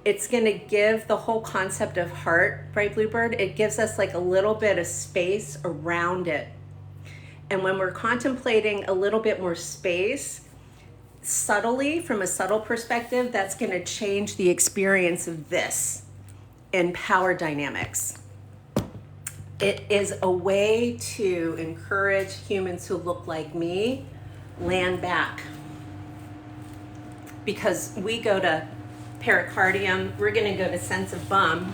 it's going to give the whole concept of heart, Bright Bluebird, it gives us like a little bit of space around it. And when we're contemplating a little bit more space, subtly, from a subtle perspective, that's going to change the experience of this in power dynamics. It is a way to encourage humans who look like me land back. Because we go to pericardium, we're going to go to sense of bum,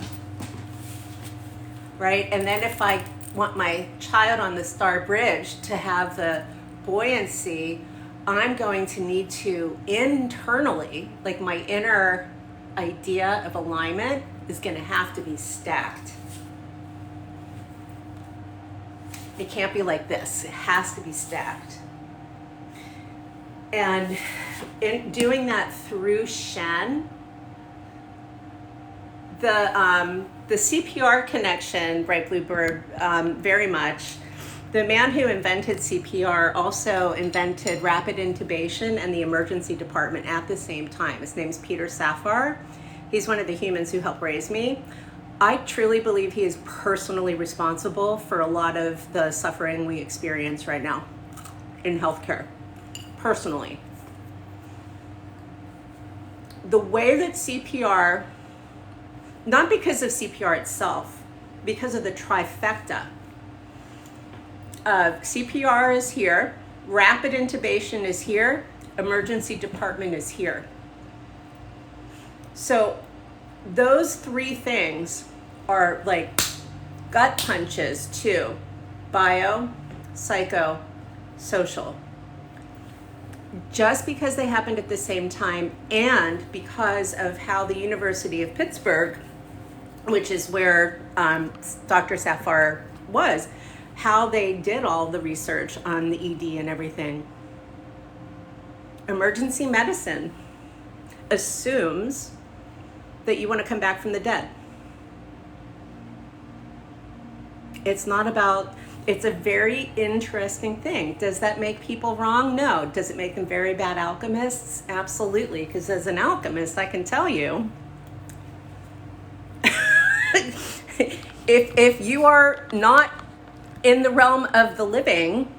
right? And then if I want my child on the star bridge to have the buoyancy, I'm going to need to internally, like my inner idea of alignment is going to have to be stacked. It can't be like this. It has to be stacked. And in doing that through Shen, the CPR connection, Bright Bluebird, very much. The man who invented CPR also invented rapid intubation and the emergency department at the same time. His name's Peter Safar. He's one of the humans who helped raise me. I truly believe he is personally responsible for a lot of the suffering we experience right now in healthcare, personally. The way that CPR, not because of CPR itself, because of the trifecta. CPR is here, rapid intubation is here, emergency department is here. So those three things are like gut punches to bio, psycho, social. Just because they happened at the same time, and because of how the University of Pittsburgh, which is where Dr. Safar was, how they did all the research on the ED and everything. Emergency medicine assumes that you want to come back from the dead. It's not about, it's a very interesting thing. Does that make people wrong? No. Does it make them very bad alchemists? Absolutely, because as an alchemist, I can tell you, if you are not in the realm of the living,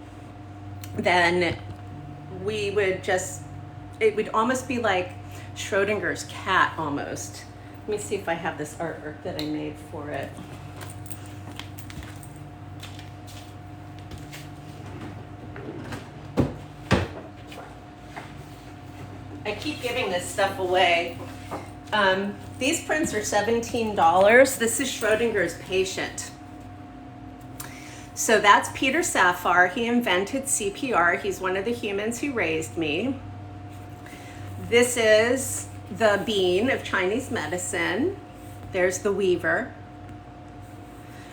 then we would just, it would almost be like Schrodinger's cat almost. Let me see if I have this artwork that I made for it. I keep giving this stuff away. These prints are $17. This is Schrodinger's patient. So that's Peter Safar. He invented CPR. He's one of the humans who raised me. This is the bean of Chinese medicine. There's the weaver.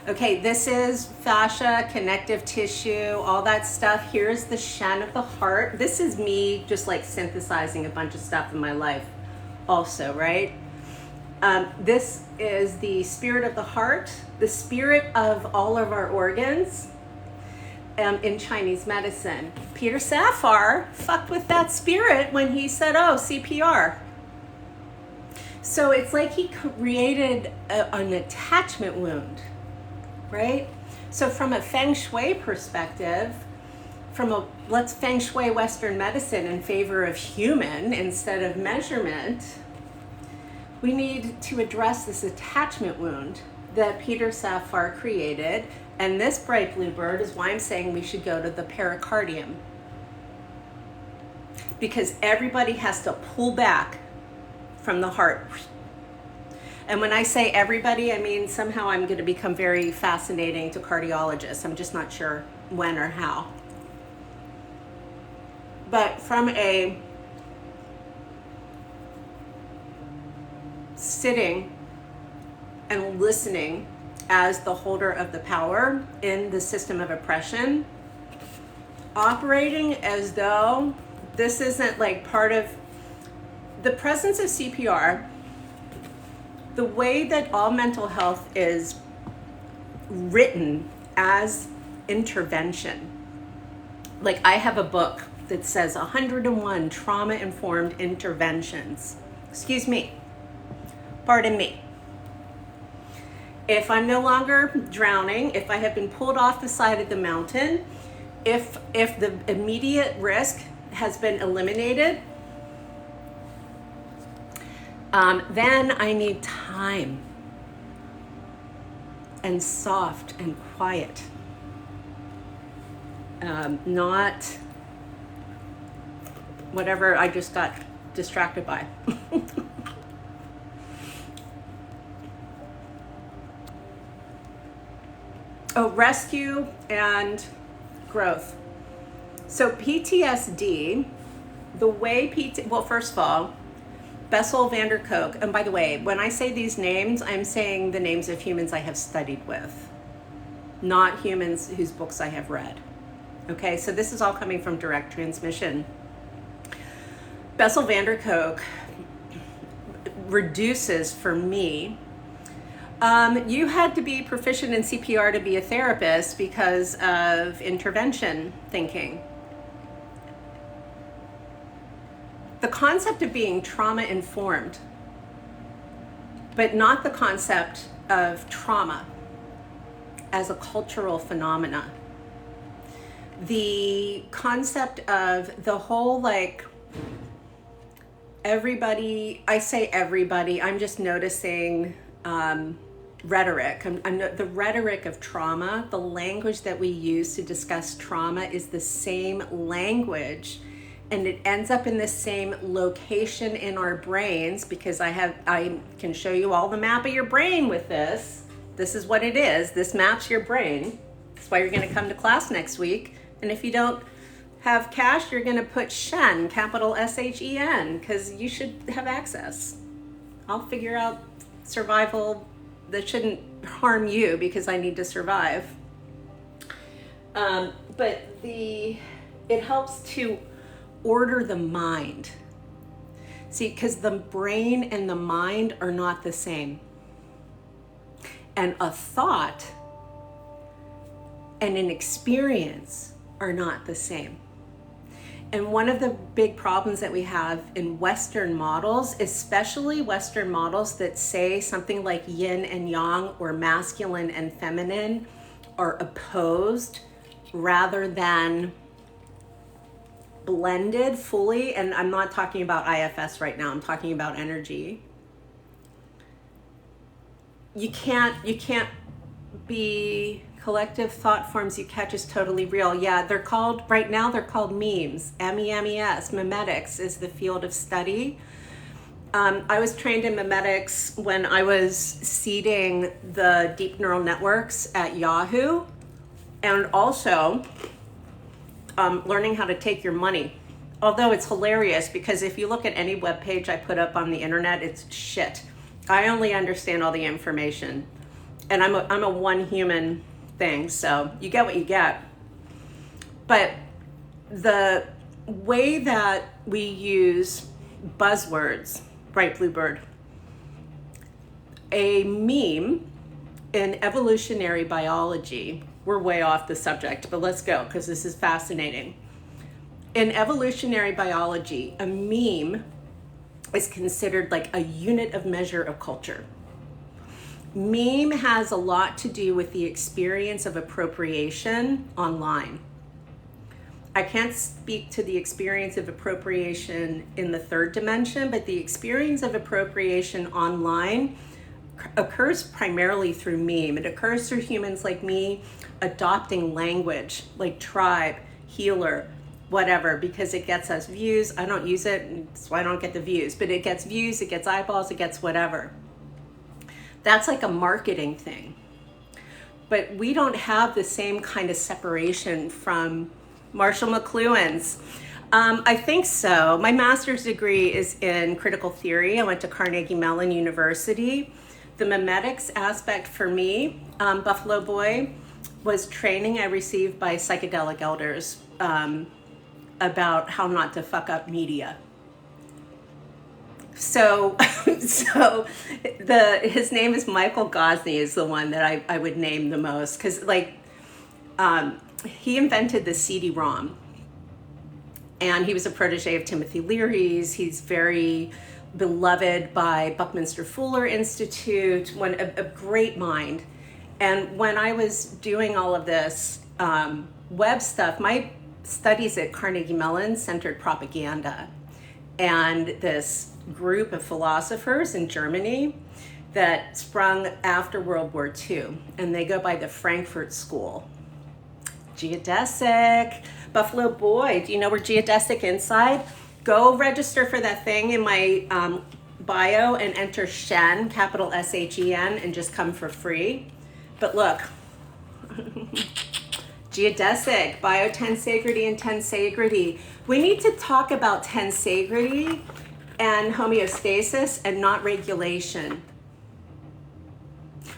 Okay, this is fascia, connective tissue, all that stuff. Here's the Shen of the heart. This is me just like synthesizing a bunch of stuff in my life also, right? This is the spirit of the heart, the spirit of all of our organs in Chinese medicine. Peter Safar fucked with that spirit when he said, oh, CPR. So it's like he created an attachment wound, right? So from a Feng Shui perspective, let's Feng Shui Western medicine in favor of human instead of measurement, we need to address this attachment wound that Peter Safar created. And this bright bluebird is why I'm saying we should go to the pericardium. Because everybody has to pull back from the heart. And when I say everybody, I mean somehow I'm going to become very fascinating to cardiologists. I'm just not sure when or how. but from a sitting and listening as the holder of the power in the system of oppression, operating as though this isn't like part of the presence of CPR. The way that all mental health is written as intervention. Like, I have a book that says 101 trauma-informed interventions. Excuse me. Pardon me. If I'm no longer drowning, if I have been pulled off the side of the mountain, if the immediate risk has been eliminated, then I need time and soft and quiet. Not whatever I just got distracted by. Oh, rescue and growth. So PTSD, the way well, first of all, Bessel van der Kolk, and by the way, when I say these names, I'm saying the names of humans I have studied with, not humans whose books I have read. Okay, so this is all coming from direct transmission. Bessel van der Kolk reduces, for me, you had to be proficient in CPR to be a therapist because of intervention thinking. The concept of being trauma-informed, but not the concept of trauma as a cultural phenomena. The concept of the whole, like, everybody, I say everybody, I'm just noticing rhetoric. The rhetoric of trauma, the language that we use to discuss trauma is the same language, and it ends up in the same location in our brains, because I can show you all the map of your brain with this. This is what it is. This maps your brain. That's why you're going to come to class next week. And if you don't have cash, you're going to put Shen, capital SHEN, because you should have access. I'll figure out survival that shouldn't harm you because I need to survive. But it helps to order the mind. See, because the brain and the mind are not the same. And a thought and an experience are not the same. And one of the big problems that we have in Western models, especially Western models that say something like yin and yang or masculine and feminine are opposed rather than blended fully, and I'm not talking about IFS right now, I'm talking about energy. You can't be collective thought forms you catch is totally real. Yeah, right now they're called memes. MEMES, memetics is the field of study. I was trained in memetics when I was seeding the deep neural networks at Yahoo, and also learning how to take your money. Although it's hilarious, because if you look at any web page I put up on the internet, it's shit. I only understand all the information, and I'm a one human thing, so you get what you get. But the way that we use buzzwords, right, Bluebird, a meme in evolutionary biology, we're way off the subject, but let's go because this is fascinating. In evolutionary biology, a meme is considered like a unit of measure of culture. Meme has a lot to do with the experience of appropriation online. I can't speak to the experience of appropriation in the third dimension, but the experience of appropriation online occurs primarily through meme. It occurs through humans like me adopting language like tribe, healer, whatever, because it gets us views. I don't use it, so I don't get the views, but it gets views, it gets eyeballs, it gets whatever. That's like a marketing thing. But we don't have the same kind of separation from Marshall McLuhan's I think so. My master's degree is in critical theory. I went to Carnegie Mellon University. The memetics aspect for me, Buffalo Boy, was training I received by psychedelic elders about how not to fuck up media. So his name is Michael Gosney is the one that I would name the most, because he invented the CD-ROM, and he was a protege of Timothy Leary's. He's very beloved by Buckminster Fuller Institute, a great mind. And when I was doing all of this web stuff, my studies at Carnegie Mellon centered propaganda, and this group of philosophers in Germany that sprung after World War II, and they go by the Frankfurt School. Geodesic, Buffalo Boy, do you know we're geodesic inside? Go register for that thing in my bio and enter Shen, capital S-H-E-N, and just come for free. But look, geodesic, biotensegrity and tensegrity. We need to talk about tensegrity and homeostasis and not regulation.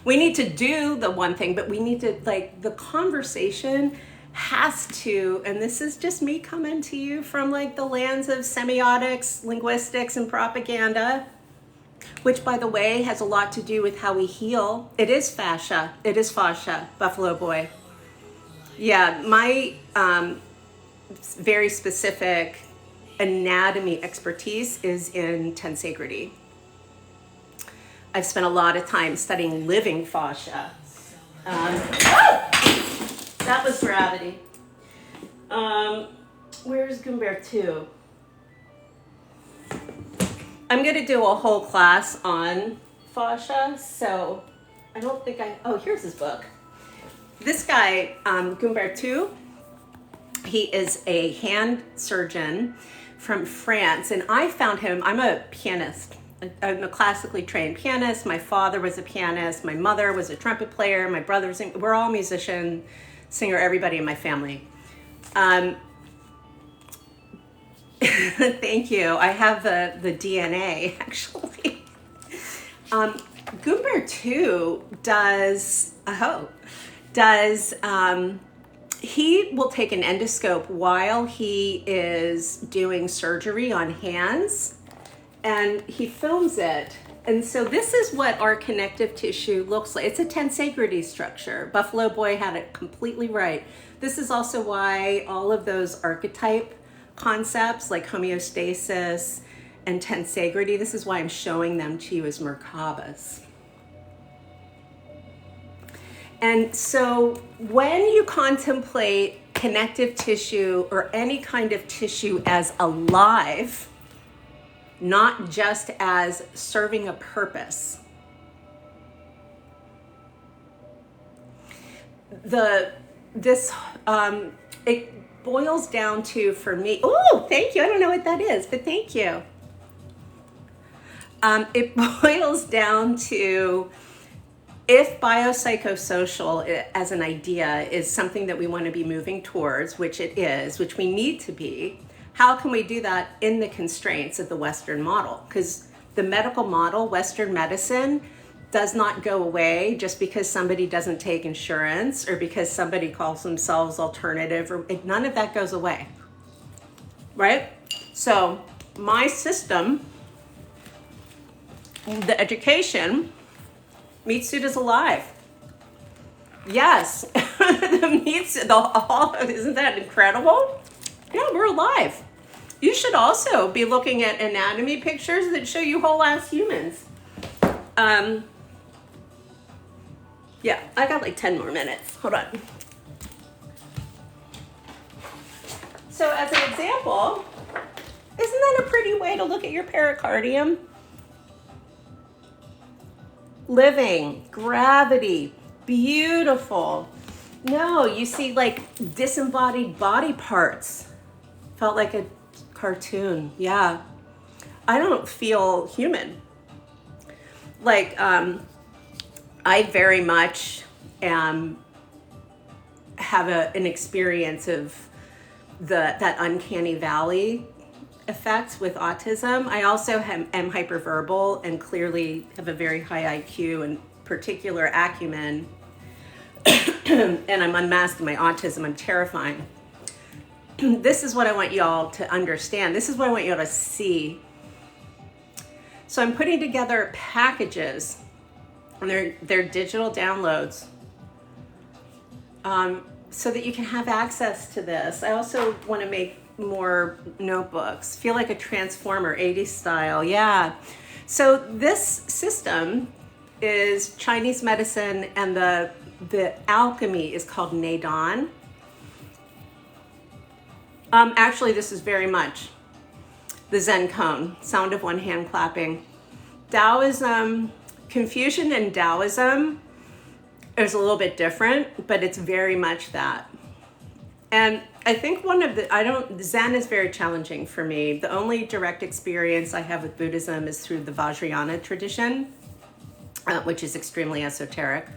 We need to do the one thing, but we need to, the conversation has to, and this is just me coming to you from the lands of semiotics, linguistics, and propaganda, which, by the way, has a lot to do with how we heal. It is fascia. It is fascia, Buffalo Boy. Yeah, my very specific anatomy expertise is in tensegrity. I've spent a lot of time studying living fascia. That was gravity. Where's Gumbert 2? I'm going to do a whole class on fascia, so I don't think here's his book. This guy, Gumbert 2, he is a hand surgeon from France, and I found him. I'm a pianist. I'm a classically trained pianist. My father was a pianist. My mother was a trumpet player. My brother was, we're all musician, singer, everybody in my family. Thank you. I have the DNA, actually. Gumbert 2 he will take an endoscope while he is doing surgery on hands, and he films it. And so this is what our connective tissue looks like. It's a tensegrity structure. Buffalo Boy had it completely right. This is also why all of those archetype concepts like homeostasis and tensegrity, this is why I'm showing them to you as Merkabas. And so when you contemplate connective tissue or any kind of tissue as alive, not just as serving a purpose, it boils down to, for me, oh, thank you. I don't know what that is, but thank you. It boils down to, if biopsychosocial as an idea is something that we want to be moving towards, which it is, which we need to be, how can we do that in the constraints of the Western model? Because the medical model, Western medicine, does not go away just because somebody doesn't take insurance or because somebody calls themselves alternative, or none of that goes away, right? So my system, the education, meat suit is alive. Yes, the meat suit, isn't that incredible? Yeah, we're alive. You should also be looking at anatomy pictures that show you whole ass humans. Yeah, I got like 10 more minutes. Hold on. So as an example, isn't that a pretty way to look at your pericardium? Living, gravity, beautiful. No, you see like disembodied body parts. Felt like a cartoon. Yeah. I don't feel human. I very much have an experience of that uncanny valley effect with autism. I also am hyperverbal and clearly have a very high IQ and particular acumen. And I'm unmasking my autism. I'm terrifying. This is what I want y'all to understand. This is what I want y'all to see. So I'm putting together packages, and they're digital downloads, so that you can have access to this. I also want to make more notebooks. Feel like a transformer, 80s style. Yeah. So this system is Chinese medicine, and the alchemy is called neidan. Actually, this is very much the Zen cone, sound of one hand clapping. Taoism, Confucian and Taoism is a little bit different, but it's very much that. And I think Zen is very challenging for me. The only direct experience I have with Buddhism is through the Vajrayana tradition, which is extremely esoteric.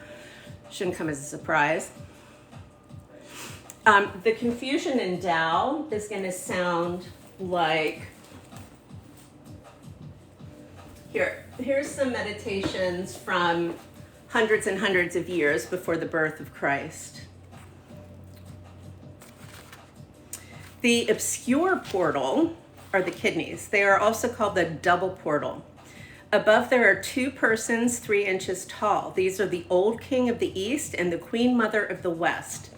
Shouldn't come as a surprise. The Confucian and Tao is going to sound like, here's some meditations from hundreds and hundreds of years before the birth of Christ. The obscure portal are the kidneys. They are also called the double portal. Above there are two persons 3 inches tall. These are the old king of the east and the queen mother of the west.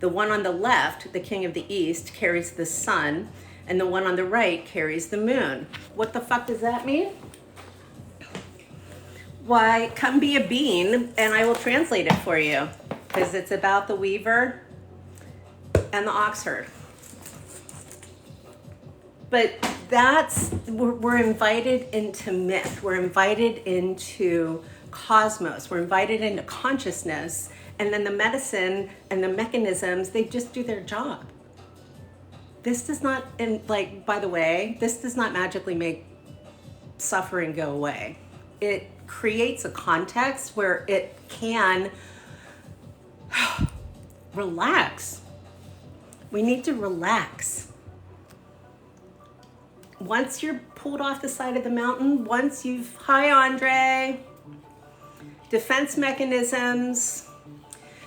The one on the left, the king of the east, carries the sun, and the one on the right carries the moon. What the fuck does that mean? Why, come be a bean and I will translate it for you, because it's about the weaver and the ox herd. But we're invited into myth. We're invited into cosmos. We're invited into consciousness. And then the medicine and the mechanisms, they just do their job. This does not, and like, by the way, this does not magically make suffering go away. It creates a context where it can relax. We need to relax. Once you're pulled off the side of the mountain, hi Andre, defense mechanisms.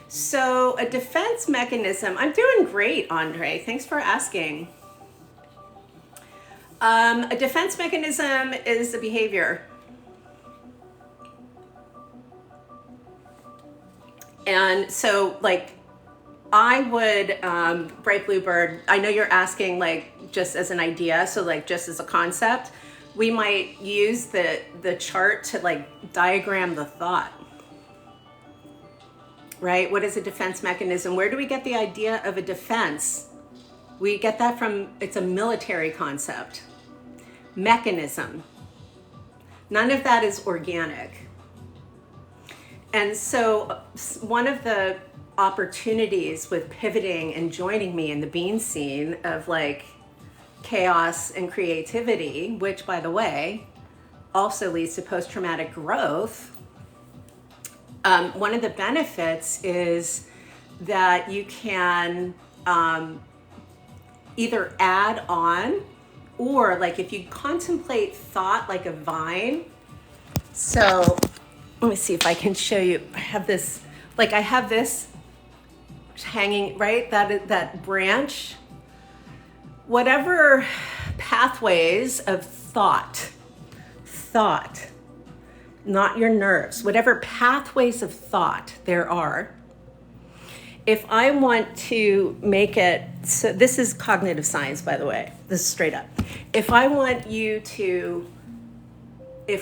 So a defense mechanism, I'm doing great, Andre, thanks for asking. A defense mechanism is a behavior. And so like, I would, Bright Bluebird, I know you're asking like just as an idea, so like just as a concept, we might use the chart to like diagram the thought, right? What is a defense mechanism? Where do we get the idea of a defense? We get that from, it's a military concept. Mechanism. None of that is organic. And so one of the opportunities with pivoting and joining me in the bean scene of like chaos and creativity, which by the way, also leads to post-traumatic growth. One of the benefits is that you can either add on, or like if you contemplate thought like a vine. So let me see if I can show you. I have this hanging, right? That branch. Whatever pathways of thought, not your nerves, whatever pathways of thought there are, if I want to make it, so this is cognitive science, by the way, this is straight up. If I want you to, this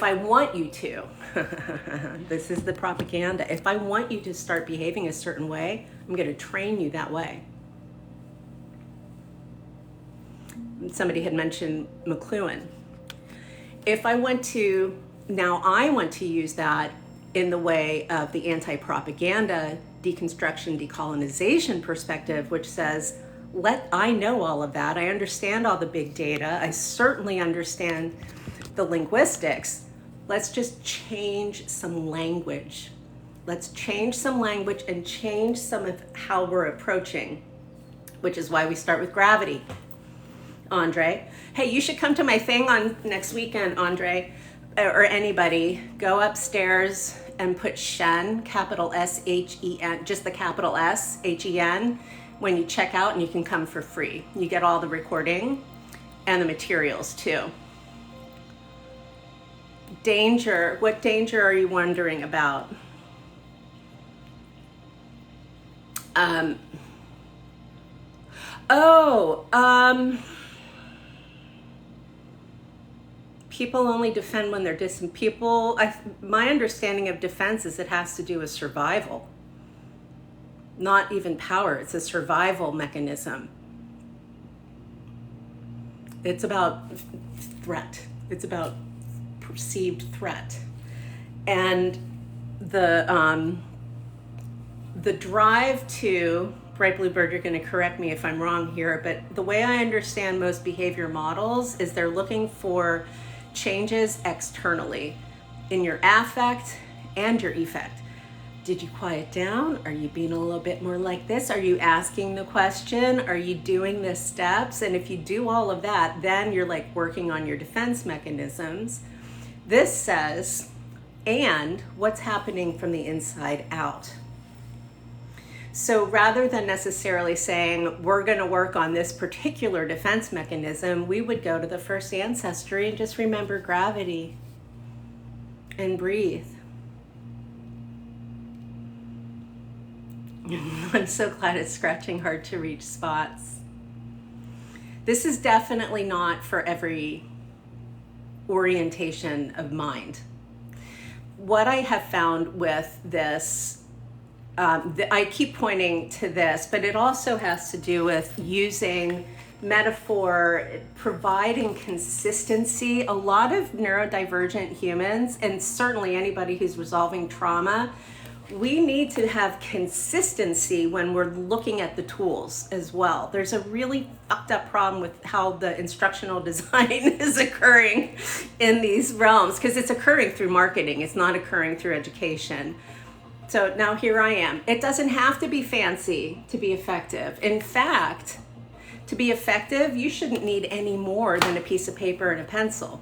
is the propaganda. If I want you to start behaving a certain way, I'm going to train you that way. Somebody had mentioned McLuhan. If I want to, now I want to use that in the way of the anti-propaganda, deconstruction, decolonization perspective, which says, I know all of that. I understand all the big data. I certainly understand the linguistics. Let's just change some language. Let's change some language and change some of how we're approaching which is why we start with gravity. Andre, hey, you should come to my thing on next weekend, Andre, or anybody. Go upstairs and put Shen, capital S-H-E-N, just the capital S-H-E-N, when you check out, and you can come for free. You get all the recording and the materials too. Danger, what danger are you wondering about? People only defend when they're my understanding of defense is it has to do with survival. Not even power, it's a survival mechanism. It's about threat. It's about perceived threat. And the drive to, Bright Bluebird, you're going to correct me if I'm wrong here, but the way I understand most behavior models is they're looking for changes externally in your affect and your effect. Did you quiet down? Are you being a little bit more like this? Are you asking the question? Are you doing the steps? And if you do all of that, then you're like working on your defense mechanisms. This says, and what's happening from the inside out. So rather than necessarily saying, we're going to work on this particular defense mechanism, we would go to the first ancestry and just remember gravity and breathe. I'm so glad it's scratching hard to reach spots. This is definitely not for every orientation of mind. What I have found with this, I keep pointing to this, but it also has to do with using metaphor, providing consistency. A lot of neurodivergent humans, and certainly anybody who's resolving trauma, we need to have consistency when we're looking at the tools as well. There's a really fucked up problem with how the instructional design is occurring in these realms, because it's occurring through marketing. It's not occurring through education. So now here I am. It doesn't have to be fancy to be effective. In fact, to be effective, you shouldn't need any more than a piece of paper and a pencil.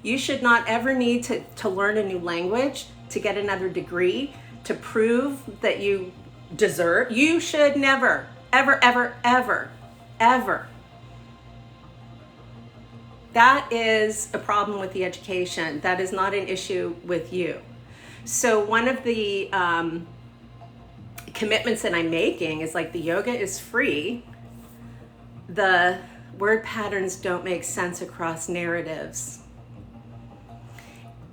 You should not ever need to learn a new language, to get another degree, to prove that you deserve. You should never, ever, ever, ever, ever. That is a problem with the education. That is not an issue with you. So one of the commitments that I'm making is like the yoga is free. The word patterns don't make sense across narratives.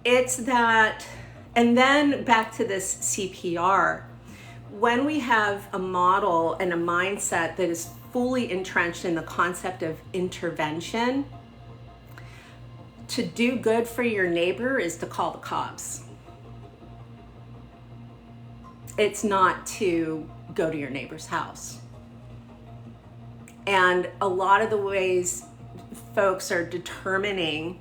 It's that, and then back to this CPR, when we have a model and a mindset that is fully entrenched in the concept of intervention, to do good for your neighbor is to call the cops. It's not to go to your neighbor's house. And a lot of the ways folks are determining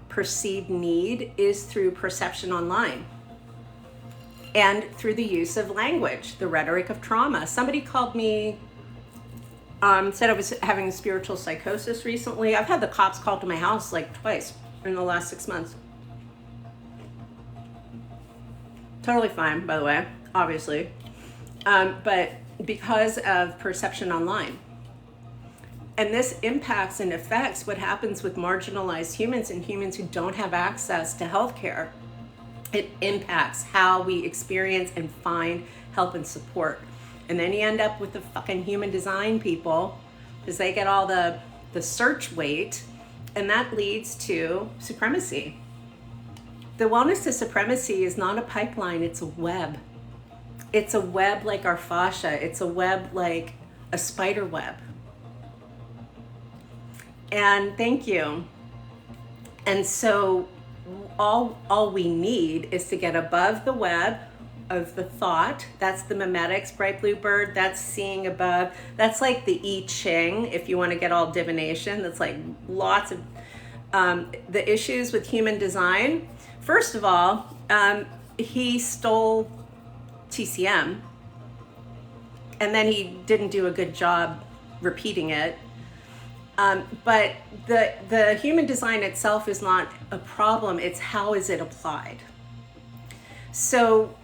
perceived need is through perception online and through the use of language, the rhetoric of trauma. Somebody called me, said I was having a spiritual psychosis recently. I've had the cops called to my house like twice in the last 6 months. Totally fine, by the way, obviously. But because of perception online. And this impacts and affects what happens with marginalized humans and humans who don't have access to healthcare. It impacts how we experience and find help and support. And then you end up with the fucking human design people, because they get all the search weight, and that leads to supremacy. The wellness to supremacy is not a pipeline, it's a web. It's a web like our fascia. It's a web like a spider web. And thank you. And so all we need is to get above the web of the thought. That's the memetics, Bright Bluebird. That's seeing above. That's like the I Ching, if you want to get all divination. That's like lots of the issues with human design. First of all, he stole TCM, and then he didn't do a good job repeating it. But the human design itself is not a problem, it's how is it applied. So,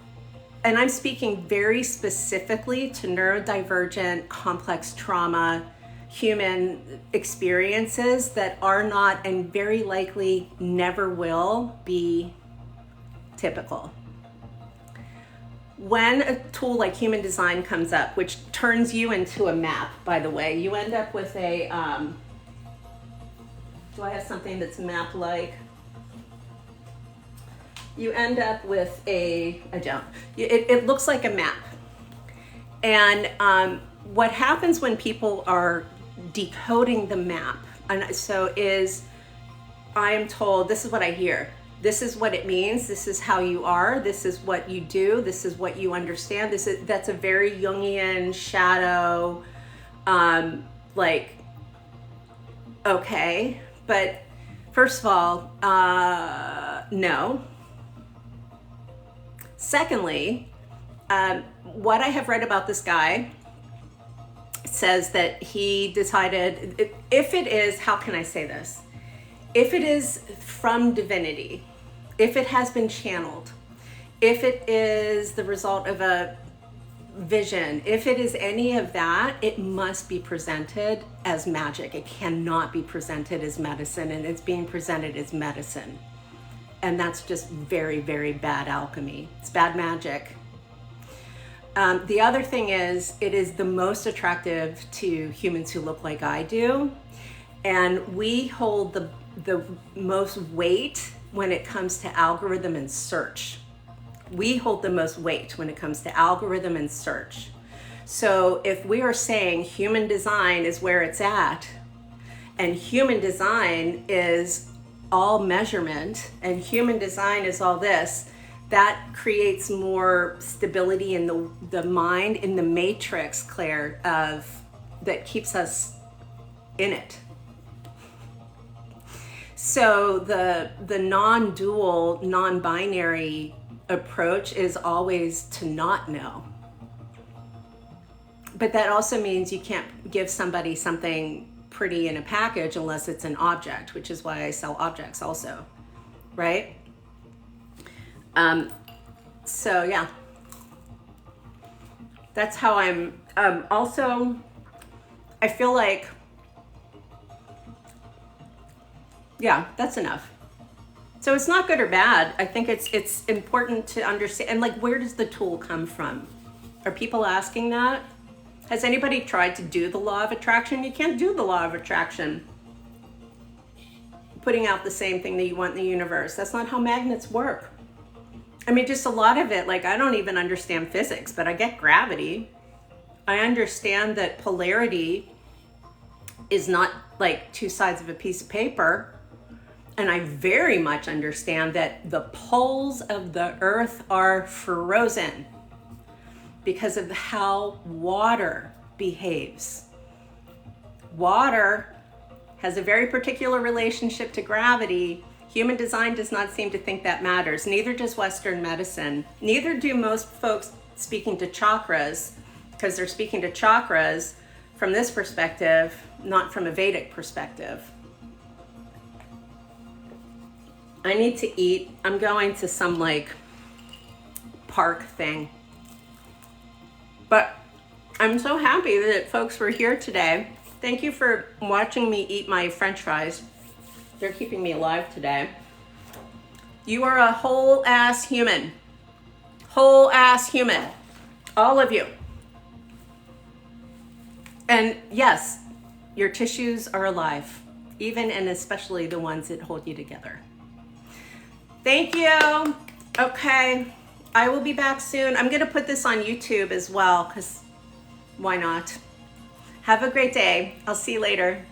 and I'm speaking very specifically to neurodivergent, complex trauma, human experiences that are not and very likely never will be typical. When a tool like human design comes up, which turns you into a map, by the way, you end up with a, do I have something that's map-like? You end up with I don't. It looks like a map. And what happens when people are decoding the map, and so is, I am told, this is what I hear. This is what it means. This is how you are. This is what you do. This is what you understand. That's a very Jungian shadow, like, okay. But first of all, no. Secondly, what I have read about this guy says that he decided, if it is, how can I say this? If it is from divinity, if it has been channeled, if it is the result of a vision, if it is any of that, it must be presented as magic. It cannot be presented as medicine, and it's being presented as medicine. And that's just very, very bad alchemy. It's bad magic. The other thing is, it is the most attractive to humans who look like I do. And we hold the most weight when it comes to algorithm and search. We hold the most weight when it comes to algorithm and search. So if we are saying human design is where it's at, and human design is all measurement, and human design is all this, that creates more stability in the mind, in the matrix, Claire, that keeps us in it. So the non-dual, non-binary approach is always to not know. But that also means you can't give somebody something pretty in a package unless it's an object, which is why I sell objects also, right? So yeah, that's how I'm, also, I feel like, yeah, that's enough. So it's not good or bad. I think it's important to understand, and like, where does the tool come from? Are people asking that? Has anybody tried to do the law of attraction? You can't do the law of attraction putting out the same thing that you want in the universe. That's not how magnets work. I mean, just a lot of it, like, I don't even understand physics, but I get gravity. I understand that polarity is not like two sides of a piece of paper. And I very much understand that the poles of the earth are frozen because of how water behaves. Water has a very particular relationship to gravity. Human design does not seem to think that matters. Neither does Western medicine. Neither do most folks speaking to chakras, because they're speaking to chakras from this perspective, not from a Vedic perspective. I need to eat. I'm going to some like park thing. But I'm so happy that folks were here today. Thank you for watching me eat my French fries. They're keeping me alive today. You are a whole ass human. Whole ass human. All of you. And yes, your tissues are alive, even and especially the ones that hold you together. Thank you. Okay, I will be back soon. I'm gonna put this on YouTube as well, because why not? Have a great day. I'll see you later.